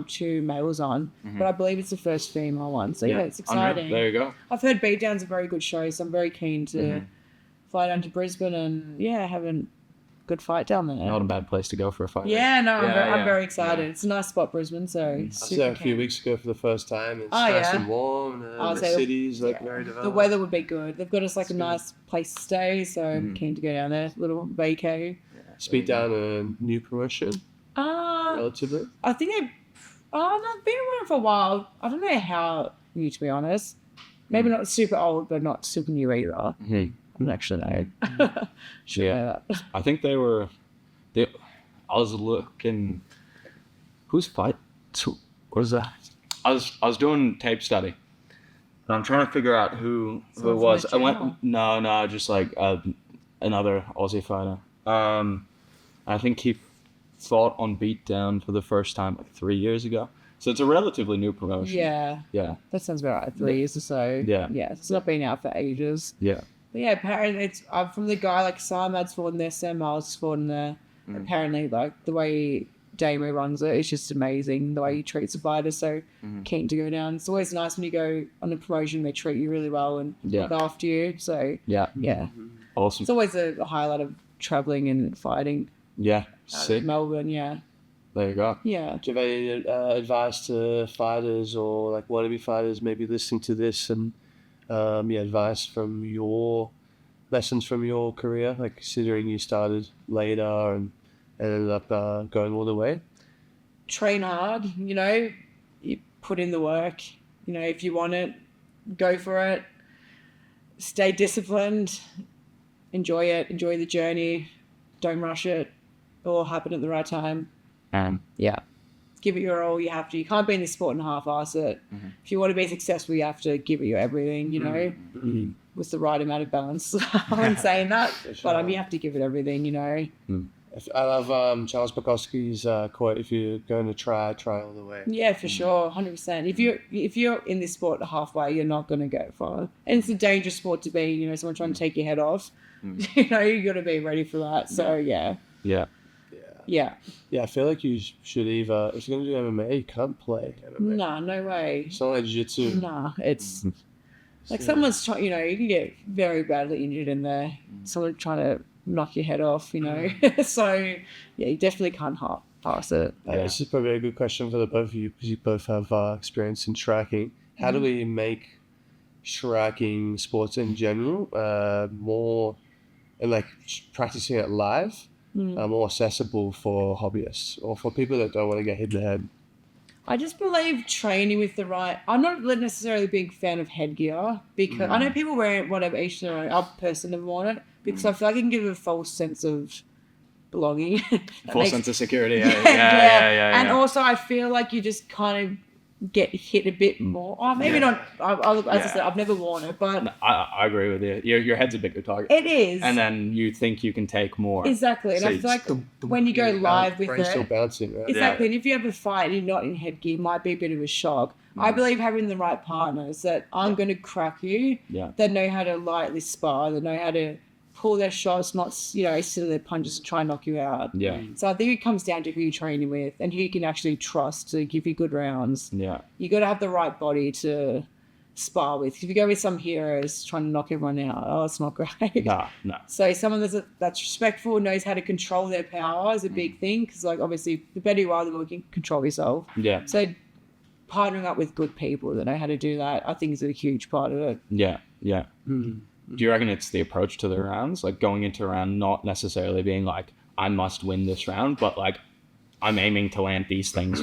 Speaker 2: two males on, but I believe it's the first female one. So yeah, it's exciting.
Speaker 3: Unreal. There you go.
Speaker 2: I've heard Beatdown's a very good show, so I'm very keen to fly down to Brisbane and have a good fight down there.
Speaker 3: Not a bad place to go for a fight.
Speaker 2: Yeah, no, I'm very excited.
Speaker 3: Yeah.
Speaker 2: It's a nice spot, Brisbane. So
Speaker 1: I was there a few weeks ago for the first time. It's nice
Speaker 2: yeah.
Speaker 1: and warm. And the city's very developed.
Speaker 2: The weather would be good. They've got us a nice place to stay, so I'm keen to go down there. Little vacay.
Speaker 1: Speed down a new promotion, relatively.
Speaker 2: I think they've been around for a while. I don't know how new, to be honest. Maybe not super old, but not super new either. I don't actually know. Should know that.
Speaker 3: I think I was looking. Whose fight? What was that? I was doing tape study, and I'm trying to figure out who it was. I went no, just like another Aussie fighter. I think he fought on Beatdown for the first time like 3 years ago. So it's a relatively new promotion.
Speaker 2: Yeah.
Speaker 3: Yeah.
Speaker 2: That sounds about right. 3 years or so.
Speaker 3: Yeah.
Speaker 2: Yeah. It's not been out for ages.
Speaker 3: Yeah.
Speaker 2: But yeah, apparently it's from the guy like Simad's fought in there, Sam Miles fought in there. Apparently, like the way Damo runs it, it's just amazing. The way he treats the fighters, so keen to go down. It's always nice when you go on a promotion, they treat you really well and look after you. So yeah.
Speaker 3: Awesome.
Speaker 2: It's always a highlight of traveling and fighting.
Speaker 3: Yeah. Sick.
Speaker 2: Melbourne, yeah.
Speaker 3: There you go.
Speaker 2: Yeah.
Speaker 1: Do you have any advice to fighters or like wannabe fighters maybe listening to this and advice from your lessons from your career, like considering you started later and ended up going all the way?
Speaker 2: Train hard, you put in the work, if you want it, go for it, stay disciplined, enjoy the journey, don't rush it, it'll all happen at the right time. Give it your all. You have to. You can't be in this sport and half-ass it. If you want to be successful, you have to give it your everything, with the right amount of balance. I'm saying that, but you have to give it everything, I
Speaker 1: love Charles Bukowski's quote, if you're going to try all the way.
Speaker 2: Yeah, for sure, 100%. If you're in this sport halfway, you're not going to go far. And it's a dangerous sport to be, someone trying to take your head off. You got to be ready for that. So, yeah. Yeah.
Speaker 1: Yeah, I feel like you should either, if you're going to do MMA, you can't play MMA.
Speaker 2: Nah, no way.
Speaker 1: It's not like jiu-jitsu.
Speaker 2: Nah, it's like someone's trying, you can get very badly injured in there. Someone trying to knock your head off, So, yeah, you definitely can't pass it.
Speaker 1: This is probably a good question for the both of you because you both have experience in tracking. How do we make tracking sports in general more, and like practicing it live, more accessible for hobbyists or for people that don't want to get hit in the head?
Speaker 2: I just believe training with the right... I'm not necessarily a big fan of headgear because I know people wear it, whatever, each their own. I personally never worn it because I feel like it can give a false sense of belonging.
Speaker 3: False sense of security.
Speaker 2: Yeah. And also I feel like you just kind of get hit a bit more. Oh, maybe not. As I said, I've never worn it, but
Speaker 3: I agree with you. Your head's a bigger target.
Speaker 2: It is,
Speaker 3: and then you think you can take more.
Speaker 2: Exactly, and I feel like when you go live with it,
Speaker 1: still bouncing, right?
Speaker 2: Exactly, and if you have a fight and you're not in headgear, it might be a bit of a shock. I believe having the right partners that aren't going to crack you, that know how to lightly spar, that know how to pull their shots, not sit their punches to try and knock you out.
Speaker 3: Yeah.
Speaker 2: So I think it comes down to who you're training with and who you can actually trust to give you good rounds.
Speaker 3: Yeah.
Speaker 2: You got to have the right body to spar with. If you go with some heroes trying to knock everyone out, it's not great.
Speaker 3: No.
Speaker 2: So someone that's respectful, knows how to control their power is a big thing because, like, obviously, the better you are, the more you can control yourself.
Speaker 3: Yeah.
Speaker 2: So partnering up with good people that know how to do that, I think, is a huge part of it.
Speaker 3: Yeah. Do you reckon it's the approach to the rounds, like going into a round not necessarily being like, I must win this round, but like, I'm aiming to land these things?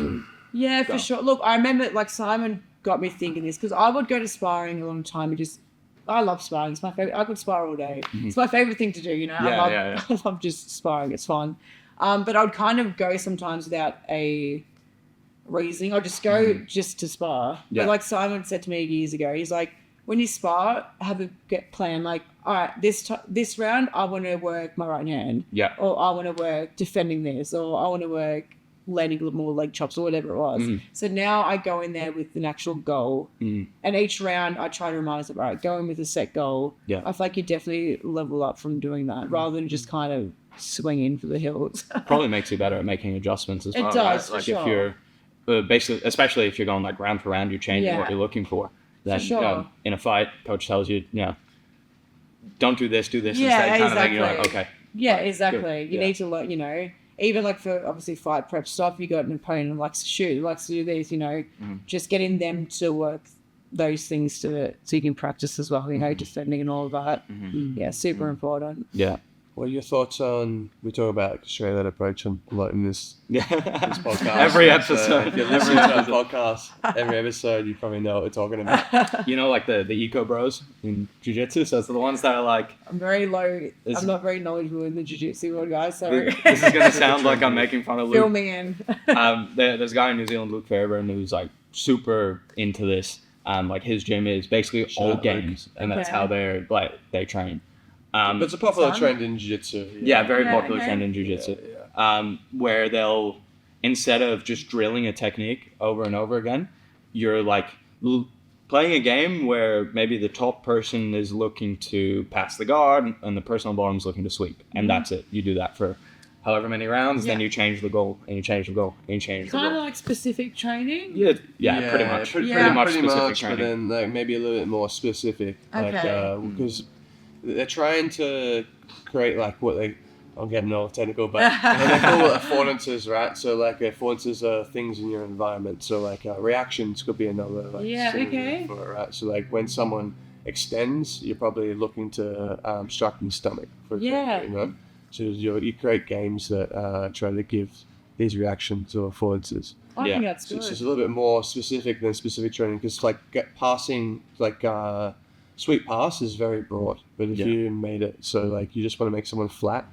Speaker 2: Yeah, for sure. Look, I remember like Simon got me thinking this because I would go to sparring a long time and I love sparring. It's my favorite. I could spar all day. It's my favorite thing to do, I love just sparring. It's fun. But I'd kind of go sometimes without a reasoning. I'd just go just to spar.
Speaker 3: Yeah.
Speaker 2: But like Simon said to me years ago, he's like, when you spar, have a plan. Like, all right, this round, I want to work my right hand.
Speaker 3: Yeah.
Speaker 2: Or I want to work defending this. Or I want to work landing a little more leg chops or whatever it was. So now I go in there with an actual goal. And each round I try to remind myself, all right, go in with a set goal.
Speaker 3: Yeah.
Speaker 2: I feel like you definitely level up from doing that rather than just kind of swing in for the hills.
Speaker 3: Probably makes you better at making adjustments as well.
Speaker 2: It does,
Speaker 3: right?
Speaker 2: for
Speaker 3: Like
Speaker 2: sure.
Speaker 3: if you're basically, especially if you're going like round for round, you're changing what you're looking for. Then
Speaker 2: sure.
Speaker 3: In a fight, coach tells you, don't do this
Speaker 2: Yeah,
Speaker 3: instead. Kind of thing. You're
Speaker 2: exactly.
Speaker 3: like, okay.
Speaker 2: Yeah, exactly.
Speaker 3: Good.
Speaker 2: You
Speaker 3: Yeah.
Speaker 2: need to learn, even like for obviously fight prep stuff, you got an opponent who likes to shoot, who likes to do this, just getting them to work those things so you can practice as well, defending and all of that. Yeah, super important.
Speaker 3: Yeah.
Speaker 1: What are your thoughts on, we talk about Australian approach a lot in this
Speaker 3: Yeah.
Speaker 1: podcast.
Speaker 3: Every
Speaker 1: So
Speaker 3: episode.
Speaker 1: if you're listening to the podcast, every episode, you probably know what we're talking about.
Speaker 3: You know, like the eco bros in jiu-jitsu. So it's the ones that are like,
Speaker 2: I'm very low. I'm not very knowledgeable in the jiu-jitsu world, guys. So
Speaker 3: this is going to sound like I'm making fun of Luke.
Speaker 2: fill me in.
Speaker 3: There's a guy in New Zealand, Luke Fairbairn, who's like super into this. Like his gym is basically all
Speaker 1: out, Luke.
Speaker 3: games, and that's how they train.
Speaker 1: But it's a popular
Speaker 2: Fun.
Speaker 1: trend in jiu-jitsu.
Speaker 3: Yeah, very
Speaker 2: Yeah,
Speaker 3: popular
Speaker 2: okay.
Speaker 3: trend in jiu-jitsu.
Speaker 1: Yeah.
Speaker 3: Where they'll, instead of just drilling a technique over and over again, you're like playing a game where maybe the top person is looking to pass the guard and the person on bottom is looking to sweep. And that's it. You do that for however many rounds, then
Speaker 2: Yeah.
Speaker 3: you change the goal, and you change the goal, and you change the
Speaker 2: Kind of
Speaker 3: goal.
Speaker 2: like specific training.
Speaker 3: Yeah, pretty much.
Speaker 1: Pretty
Speaker 2: Yeah.
Speaker 1: much
Speaker 3: specific
Speaker 1: but
Speaker 3: training.
Speaker 1: then like maybe a little bit more specific.
Speaker 2: Okay.
Speaker 1: Because they're trying to create like what they, I'm getting all technical, but they call it affordances, right? So like affordances are things in your environment. So like reactions could be another like
Speaker 2: Yeah,
Speaker 1: synonym
Speaker 2: okay.
Speaker 1: for it, right? So like when someone extends, you're probably looking to strike in the stomach, for
Speaker 2: Yeah.
Speaker 1: example, So you create games that try to give these reactions or affordances.
Speaker 2: I
Speaker 3: Yeah.
Speaker 2: think that's
Speaker 1: So
Speaker 2: good.
Speaker 1: it's just a little bit more specific than specific training because like passing, like sweep pass is very broad. But if
Speaker 3: Yeah.
Speaker 1: you made it so like you just want to make someone flat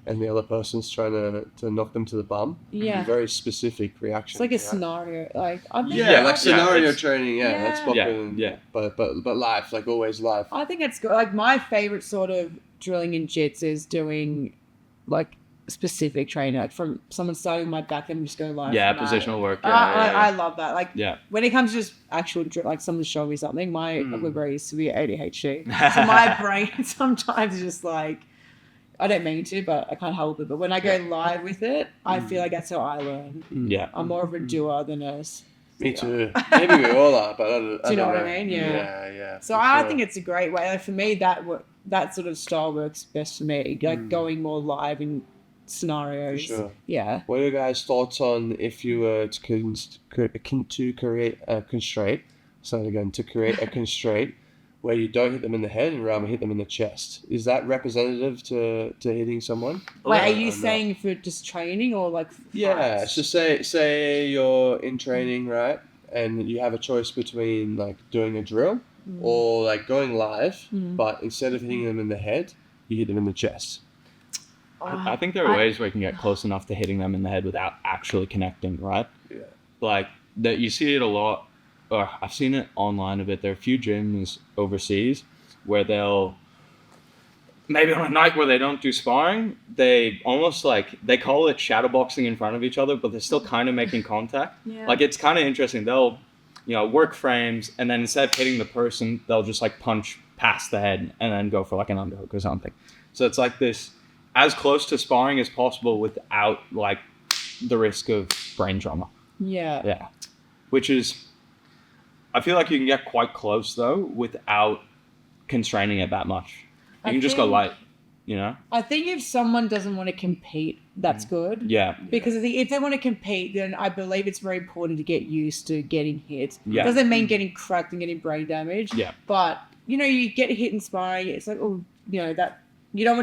Speaker 1: and the other person's trying to knock them to the bum,
Speaker 2: Yeah.
Speaker 1: very specific reaction.
Speaker 2: It's like a
Speaker 1: right?
Speaker 2: scenario. Like I think
Speaker 1: Yeah, like scenario
Speaker 3: it's-
Speaker 1: training. Yeah, that's
Speaker 2: Yeah.
Speaker 1: popular.
Speaker 3: Yeah.
Speaker 1: But live, like always live.
Speaker 2: I think it's good. Like my favorite sort of drilling in jits is doing like specific training. Like from someone starting my back and just go live.
Speaker 3: Yeah,
Speaker 2: from that.
Speaker 3: positional work.
Speaker 2: I love that. Like
Speaker 3: Yeah.
Speaker 2: when it comes to just actual drill, like someone showed me something. We're very severe ADHD, so my brain sometimes is just like. I don't mean to, but I can't help it. But when I go live with it, I feel like that's how I learn.
Speaker 3: Yeah.
Speaker 2: I'm more of a doer than a.
Speaker 1: Me too. Maybe we all are, but I don't,
Speaker 2: Do you know what I mean? Yeah.
Speaker 1: Yeah.
Speaker 2: So I think it's a great way. Like for me, that sort of style works best for me. Like going more live in scenarios.
Speaker 1: For sure.
Speaker 2: Yeah.
Speaker 1: What are your guys' thoughts on if you were to create a constraint? So again, to create a constraint where you don't hit them in the head and rather hit them in the chest. Is that representative to hitting someone?
Speaker 2: Wait, are
Speaker 1: Or
Speaker 2: you
Speaker 1: not?
Speaker 2: saying for just training or like?
Speaker 1: Yeah.
Speaker 2: fights?
Speaker 1: So say you're in training, right, and you have a choice between like doing a drill or like going live, but instead of hitting them in the head, you hit them in the chest.
Speaker 3: I think there are ways where you can get close enough to hitting them in the head without actually connecting, right?
Speaker 1: Yeah.
Speaker 3: Like that, you see it a lot, or I've seen it online a bit. There are a few gyms overseas where they'll, maybe on a night where they don't do sparring, they almost like, they call it shadowboxing in front of each other, but they're still kind of making contact.
Speaker 2: Yeah.
Speaker 3: Like it's kind of interesting. They'll, work frames, and then instead of hitting the person, they'll just like punch past the head and then go for like an underhook or something. So it's like this, as close to sparring as possible without like the risk of brain trauma.
Speaker 2: Yeah.
Speaker 3: Yeah. Which is, I feel like you can get quite close though without constraining it that much. You
Speaker 2: I
Speaker 3: can just go
Speaker 2: think-
Speaker 3: light,
Speaker 2: I think if someone doesn't want to compete, that's good.
Speaker 3: Yeah.
Speaker 2: Because if they want to compete, then I believe it's very important to get used to getting hit.
Speaker 3: Yeah.
Speaker 2: Doesn't mean getting cracked and getting brain damage.
Speaker 3: Yeah.
Speaker 2: But you get hit in sparring, it's like that you don't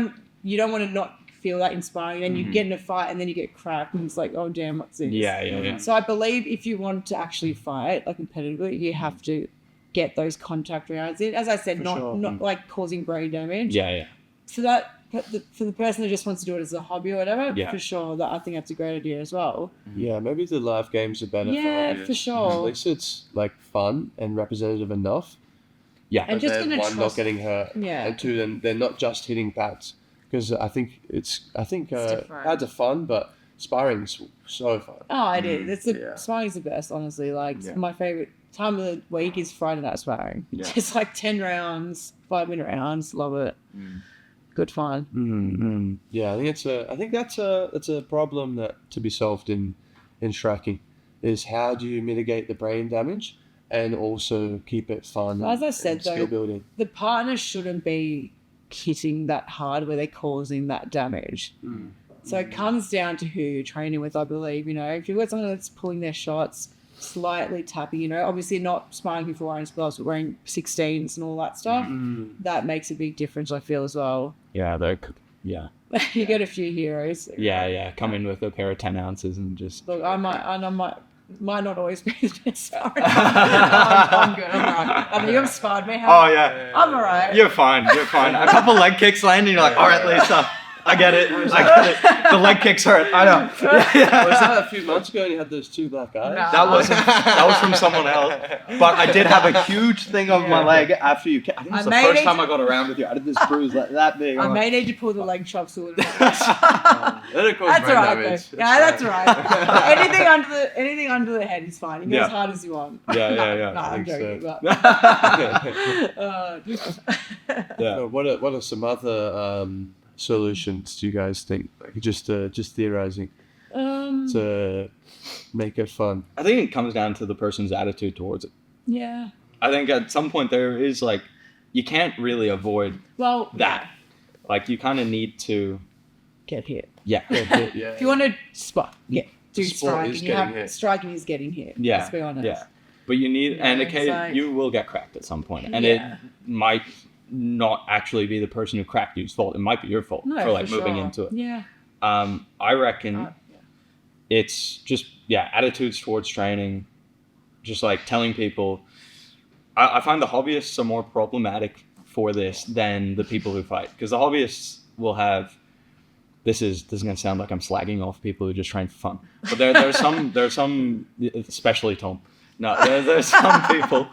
Speaker 2: want to not feel that in sparring, and you get in a fight and then you get cracked and it's like, oh damn, what's this?
Speaker 3: Yeah.
Speaker 2: So I believe if you want to actually fight like competitively, you have to get those contact rounds in. As I said,
Speaker 1: For
Speaker 2: not
Speaker 1: sure.
Speaker 2: not like causing brain damage.
Speaker 3: Yeah.
Speaker 2: So that for the person that just wants to do it as a hobby or whatever,
Speaker 3: Yeah.
Speaker 2: for sure, I think that's a great idea as well.
Speaker 1: Yeah, maybe the live games are better.
Speaker 2: Yeah,
Speaker 1: for
Speaker 2: for
Speaker 1: At
Speaker 2: sure.
Speaker 1: least it's like fun and representative enough.
Speaker 3: Yeah.
Speaker 2: And just
Speaker 1: then
Speaker 2: gonna
Speaker 1: one,
Speaker 2: trust-
Speaker 1: not getting hurt.
Speaker 2: Yeah.
Speaker 1: And two, then they're not just hitting pads. Because I think
Speaker 2: different.
Speaker 1: pads are fun, but sparring's so fun.
Speaker 2: Oh, it is.
Speaker 1: Yeah.
Speaker 2: Sparring's the best, honestly. Like
Speaker 3: Yeah.
Speaker 2: my favorite time of the week is Friday night sparring.
Speaker 3: Yeah.
Speaker 2: Just like 10 rounds, 5-minute rounds. Love it. Good fun.
Speaker 3: Mm-hmm.
Speaker 1: Yeah, I think that's a problem that to be solved in striking, is how do you mitigate the brain damage and also keep it fun.
Speaker 2: As I said,
Speaker 1: and skill
Speaker 2: though,
Speaker 1: building.
Speaker 2: The partner shouldn't be hitting that hard where they're causing that damage. So it comes down to who you're training with, I believe. You know, if you've got someone that's pulling their shots, slightly tappy, you know, obviously not sparring people wearing gloves, but wearing 16s and all that stuff, that makes a big difference, I feel, as well.
Speaker 3: Yeah, yeah.
Speaker 2: You get a few heroes.
Speaker 3: Yeah. Come in with a pair of 10 ounces and just.
Speaker 2: Look, I might not always be the best sparring. I'm good. I'm alright. I mean, you've sparred me.
Speaker 3: Oh yeah.
Speaker 2: I'm alright.
Speaker 3: You're fine. A couple leg kicks land, and you're like, all right, Lisa, I get it. The leg kicks hurt. I know.
Speaker 1: Was that a few months ago and you had those two black eyes?
Speaker 2: No.
Speaker 3: That was from someone else. But I did have a huge thing on my leg after you. I think it's the
Speaker 2: may
Speaker 3: first
Speaker 2: need
Speaker 3: time
Speaker 2: to-
Speaker 3: I got around with you. I did this bruise like that big.
Speaker 2: I may need to pull the leg chops a little bit.
Speaker 1: That'll cause
Speaker 2: That's
Speaker 1: brain
Speaker 2: alright,
Speaker 1: damage.
Speaker 2: though. Yeah, that's alright. anything under the head is fine. You can go
Speaker 3: Yeah.
Speaker 2: as hard as you want.
Speaker 3: Yeah.
Speaker 2: No, I'm
Speaker 1: think
Speaker 2: joking.
Speaker 1: so.
Speaker 2: But,
Speaker 3: Yeah.
Speaker 1: What are some other solutions do you guys think? Like just theorizing to make it fun.
Speaker 3: I think it comes down to the person's attitude towards it.
Speaker 2: yeah.
Speaker 3: I think at some point there is like, you can't really avoid
Speaker 2: Well,
Speaker 3: that. Like you kind of need to.
Speaker 2: get hit.
Speaker 3: Yeah.
Speaker 1: Yeah.
Speaker 2: If you want to spot, do
Speaker 1: Sport
Speaker 2: striking.
Speaker 1: is
Speaker 2: You
Speaker 1: getting
Speaker 2: have
Speaker 1: hit.
Speaker 2: striking is getting hit.
Speaker 3: Yeah.
Speaker 2: Let's be honest.
Speaker 3: Yeah. But you need,
Speaker 2: Yeah,
Speaker 3: and
Speaker 2: it's
Speaker 3: okay,
Speaker 2: like-
Speaker 3: you will get cracked at some point, and
Speaker 2: Yeah.
Speaker 3: it might not actually be the person who cracked you's fault. It might be your fault
Speaker 2: No,
Speaker 3: for like
Speaker 2: for
Speaker 3: moving
Speaker 2: sure.
Speaker 3: into it.
Speaker 2: Yeah.
Speaker 3: I reckon
Speaker 2: Yeah.
Speaker 3: it's just attitudes towards training, just like telling people. I find the hobbyists are more problematic for this than the people who fight, because the hobbyists will have. This is going to sound like I'm slagging off people who just train for fun, but there are some, especially Tom. No, there's some people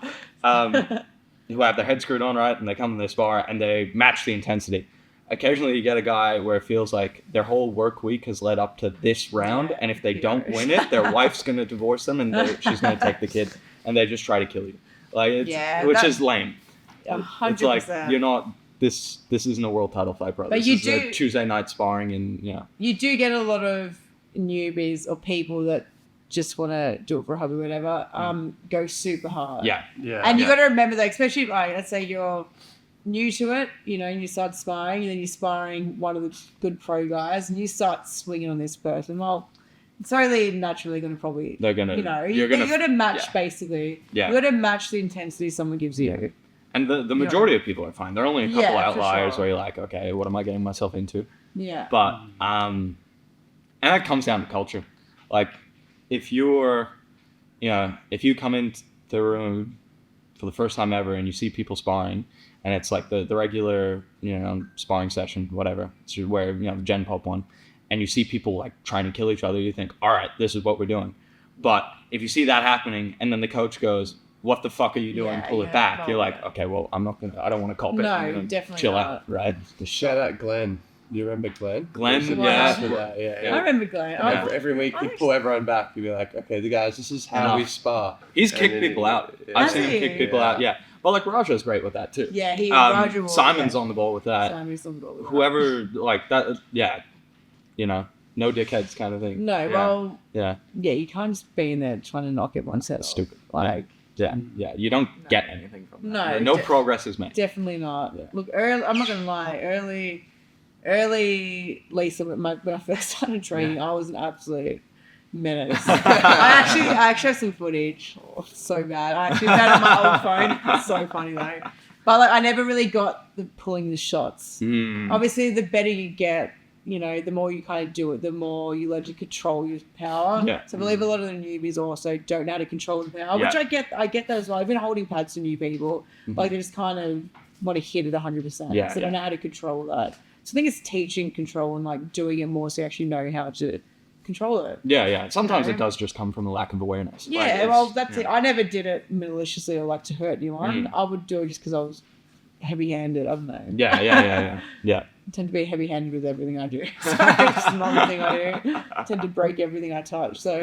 Speaker 3: who have their head screwed on right, and they come in their spar and they match the intensity. Occasionally, you get a guy where it feels like their whole work week has led up to this round, and if they don't win it, their wife's going to divorce them, and she's going to take the kid, and they just try to kill you, like which is lame.
Speaker 2: 100%.
Speaker 3: It's like you're not. This isn't a world title fight, bro.
Speaker 2: But
Speaker 3: This
Speaker 2: you
Speaker 3: is a
Speaker 2: do-
Speaker 3: Tuesday night sparring, and
Speaker 2: You do get a lot of newbies or people that just want to do it for a hobby or whatever, go super hard.
Speaker 3: yeah.
Speaker 2: And you got to remember that, especially like, let's say you're new to it, you know, and you start sparring, and then you're sparring one of the good pro guys, and you start swinging on this person. Well, it's only naturally going to probably,
Speaker 3: They're gonna.
Speaker 2: you know,
Speaker 3: you're
Speaker 2: you
Speaker 3: gonna.
Speaker 2: got to match basically.
Speaker 3: Yeah.
Speaker 2: You got to match the intensity someone gives you.
Speaker 3: And the majority of people are fine. There are only a couple
Speaker 2: Yeah, for
Speaker 3: outliers
Speaker 2: sure.
Speaker 3: where you're like, okay, what am I getting myself into?
Speaker 2: Yeah.
Speaker 3: But and that comes down to culture. Like, if you're, if you come into the room for the first time ever and you see people sparring, and it's like the regular, sparring session, whatever, it's where, the Gen Pop one, and you see people like trying to kill each other, you think, all right, this is what we're doing. But if you see that happening, and then the coach goes, what the fuck are you doing?
Speaker 2: Yeah,
Speaker 3: Pull it
Speaker 2: yeah,
Speaker 3: back.
Speaker 2: no,
Speaker 3: You're like,
Speaker 2: yeah.
Speaker 3: okay, well, I don't want to cop it.
Speaker 2: No,
Speaker 3: I'm gonna
Speaker 2: definitely
Speaker 3: chill
Speaker 2: not.
Speaker 3: out, right?
Speaker 1: Shout out Glenn. Do you remember Glenn?
Speaker 3: Glenn,
Speaker 1: He was the
Speaker 3: yeah.
Speaker 1: best for that, yeah.
Speaker 2: I remember going,
Speaker 3: Yeah.
Speaker 1: Every week
Speaker 2: I
Speaker 1: he'd pull everyone back. He'd be like, okay, the guys, this is how
Speaker 3: Enough.
Speaker 1: we spar.
Speaker 3: He's
Speaker 1: And
Speaker 3: kicked
Speaker 1: then
Speaker 3: people out.
Speaker 1: yeah.
Speaker 3: I've
Speaker 2: Has
Speaker 3: seen him
Speaker 2: he?
Speaker 3: kick people out, yeah. But like Raja's great with that too.
Speaker 2: yeah, Roger will.
Speaker 3: Simon's on the ball with that.
Speaker 2: Simon's on the ball with that.
Speaker 3: Whoever like that, no dickheads kind of thing.
Speaker 2: No, well,
Speaker 3: Yeah,
Speaker 2: yeah, you can't just be in there trying to knock everyone set off.
Speaker 3: stupid.
Speaker 2: Like,
Speaker 3: Yeah. You don't get anything from that.
Speaker 2: No,
Speaker 3: No progress is made.
Speaker 2: definitely not.
Speaker 3: Yeah.
Speaker 2: Look, I'm not gonna lie. Early Lisa, when I first started training, I was an absolute menace. I actually have some footage. Oh, so bad. I actually found it on my old phone. It's so funny though. But like, I never really got the pulling the shots.
Speaker 3: Mm.
Speaker 2: Obviously, the better you get, the more you kind of do it, the more you learn to control your power.
Speaker 3: Yeah.
Speaker 2: So I believe a lot of the newbies also don't know how to control the power, which
Speaker 3: Yeah.
Speaker 2: I get that as well. I've been holding pads to new people, like they just kind of want to hit it 100%.
Speaker 3: Yeah,
Speaker 2: So they don't know how to control that. So I think it's teaching control and like doing it more so you actually know how to control it.
Speaker 3: Yeah. Sometimes
Speaker 2: You
Speaker 3: it
Speaker 2: know?
Speaker 3: does just come from a lack of awareness.
Speaker 2: Yeah,
Speaker 3: Like, it's-
Speaker 2: well, that's it. I never did it maliciously or like to hurt anyone. I would do it just because I was heavy-handed. I don't know.
Speaker 3: Yeah.
Speaker 2: I tend to be heavy-handed with everything I do. So it's another thing I do. I tend to break everything I touch. So,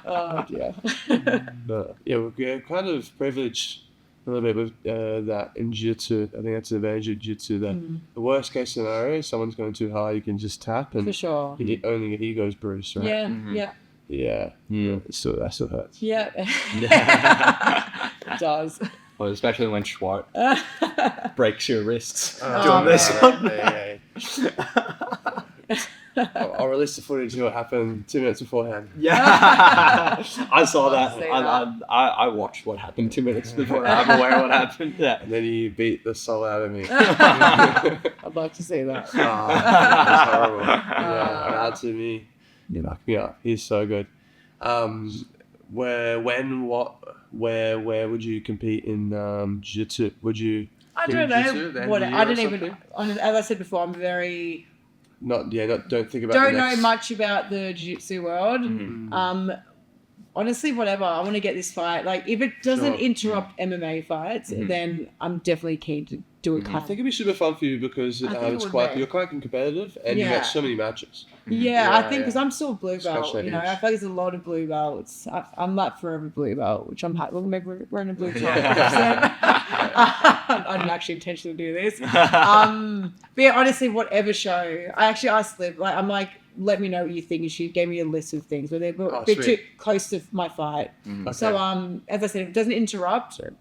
Speaker 2: oh dear.
Speaker 1: But yeah, we're kind of privileged a little bit with that in jiu-jitsu. I think that's the advantage of jiu-jitsu. That the worst case scenario is someone's going too high, you can just tap and
Speaker 2: For sure.
Speaker 1: only your ego's bruised, right?
Speaker 2: Yeah.
Speaker 1: Yeah. So that still hurts.
Speaker 2: Yeah. It does.
Speaker 3: Well, especially when Schwart breaks your wrists
Speaker 2: Oh,
Speaker 3: doing this one.
Speaker 1: I'll release the footage of what happened 2 minutes beforehand.
Speaker 3: Yeah, I saw that.
Speaker 2: See
Speaker 3: I watched what happened 2 minutes before. I'm aware of what happened. Yeah.
Speaker 1: And then you beat the soul out of me.
Speaker 2: I'd like to see that.
Speaker 1: That's horrible. Bad to me. Yeah, he's so good. Where would you compete in jiu-jitsu? Would you?
Speaker 2: I don't know what I don't even. As I said before, I'm very
Speaker 1: Don't think about.
Speaker 2: don't know much about the jiu-jitsu world. Honestly, whatever. I want to get this fight. Like, if it doesn't interrupt MMA fights, then I'm definitely keen to do it.
Speaker 1: I think it'd be super fun for you because
Speaker 2: I think it would be.
Speaker 1: you're quite competitive and you
Speaker 2: Yeah.
Speaker 1: get so many matches.
Speaker 2: Yeah,
Speaker 1: Yeah,
Speaker 2: I think because
Speaker 1: yeah.
Speaker 2: I'm still a blue belt.
Speaker 1: Especially
Speaker 2: You know, I
Speaker 1: huge.
Speaker 2: feel like there's a lot of blue belts. I'm that forever blue belt, which I'm happy. Well, maybe we're wearing a blue top. I didn't actually intentionally do this. But yeah, honestly, whatever show. I actually asked Liv, like, I'm like, let me know what you think. And she gave me a list of things, but they're a bit too
Speaker 1: sweet.
Speaker 2: close to my fight.
Speaker 1: Okay.
Speaker 2: So, as I said, if it doesn't interrupt an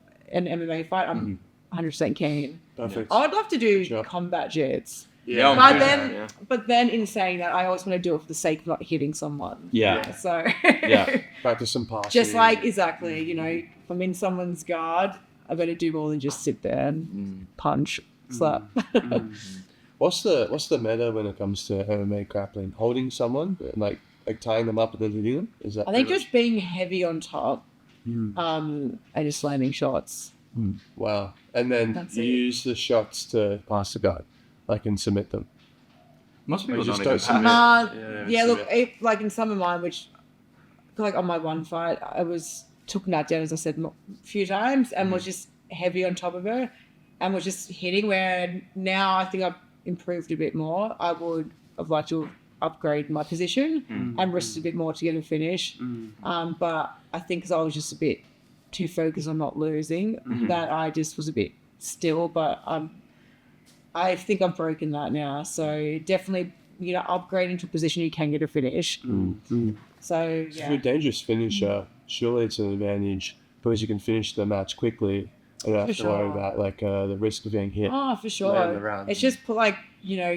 Speaker 2: MMA fight, I'm 100% keen.
Speaker 1: Perfect.
Speaker 2: I would love to do
Speaker 1: Sure.
Speaker 2: combat jets.
Speaker 3: Yeah,
Speaker 2: But
Speaker 3: yeah,
Speaker 2: then,
Speaker 3: yeah.
Speaker 2: but then, in saying that, I always want to do it for the sake of not hitting someone.
Speaker 3: Yeah.
Speaker 2: So,
Speaker 3: Yeah.
Speaker 1: Practice some passing.
Speaker 2: just like exactly, you know, if I'm in someone's guard, I better do more than just sit there and punch, slap.
Speaker 1: What's the meta when it comes to MMA grappling? Holding someone and like tying them up and then hitting them? Is that?
Speaker 2: I think just being heavy on top, and just landing shots.
Speaker 1: Wow. And then
Speaker 2: That's
Speaker 1: you
Speaker 2: it.
Speaker 1: use the shots to pass the guard, like and submit them.
Speaker 3: Most people
Speaker 1: just
Speaker 3: don't even
Speaker 1: don't
Speaker 3: have
Speaker 1: submit.
Speaker 2: Yeah, look, like in some of mine, which like on my one fight, I took Nat down, as I said, a few times, and was just heavy on top of her, and was just hitting. Where now I think I've improved a bit more. I would have liked to upgrade my position and risk a bit more to get a finish. But I think because I was just a bit too focused on not losing, that I just was a bit still. But I think I've broken that now. So definitely, you know, upgrading to a position you can get a finish. So
Speaker 1: If
Speaker 2: yeah.
Speaker 1: you're a dangerous finisher, surely it's an advantage because you can finish the match quickly. You don't have to worry
Speaker 2: sure.
Speaker 1: about like the risk of getting hit.
Speaker 2: Oh, for
Speaker 1: later in the
Speaker 2: sure.
Speaker 1: round.
Speaker 2: It's just like, you know,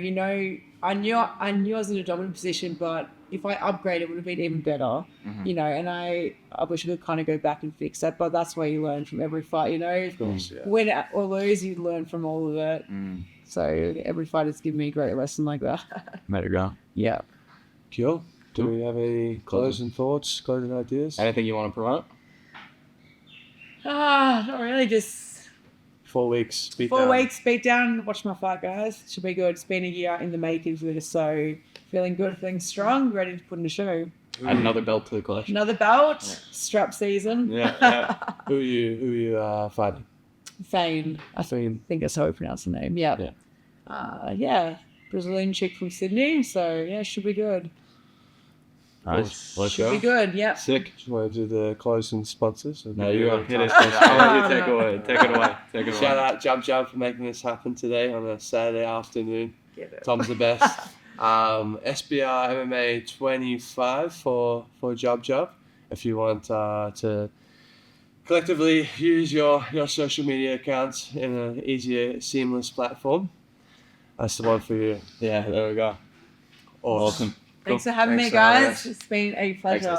Speaker 2: I knew I was in a dominant position, but if I upgraded, it would have been even better, you know, and I wish I could kind of go back and fix that, but that's where you learn from every fight, you know.
Speaker 1: Of course, yeah.
Speaker 2: Win or lose, you learn from all of it. So every fight has given me a great lesson like that.
Speaker 3: There you go.
Speaker 2: Yeah.
Speaker 1: Cool. Do we have any closing thoughts, closing ideas?
Speaker 3: Anything you want to promote?
Speaker 2: Not really, just
Speaker 1: 4 weeks. Beat
Speaker 2: 4
Speaker 1: down.
Speaker 2: weeks, beat down, watch my fight, guys. Should be good. It's been a year in the making for this, so feeling good, feeling strong, ready to put in a show.
Speaker 3: Add another belt to the collection.
Speaker 2: Another belt, strap season.
Speaker 3: Yeah.
Speaker 1: Who are you fighting?
Speaker 2: Fane. I
Speaker 1: Fane.
Speaker 2: think that's how we pronounce the name. Yeah. Yeah. Brazilian chick from Sydney. So, yeah, should be good.
Speaker 3: Nice. Let's
Speaker 2: Should
Speaker 3: go.
Speaker 2: be good. Yep.
Speaker 3: Sick.
Speaker 1: Just want to do the closing sponsors.
Speaker 3: No, you go. Hit it. I'll let you take away. Take it away. Take it away.
Speaker 1: Shout out Jub for making this happen today on a Saturday afternoon.
Speaker 2: Get it.
Speaker 1: Tom's the best. SBR MMA 25 for Jub. If you want to collectively use your social media accounts in an easier, seamless platform, that's the one for you.
Speaker 3: Yeah, there we go.
Speaker 1: Awesome.
Speaker 2: Thanks for having
Speaker 1: Thanks
Speaker 2: me,
Speaker 1: for having
Speaker 2: guys.
Speaker 1: us.
Speaker 2: It's been a pleasure.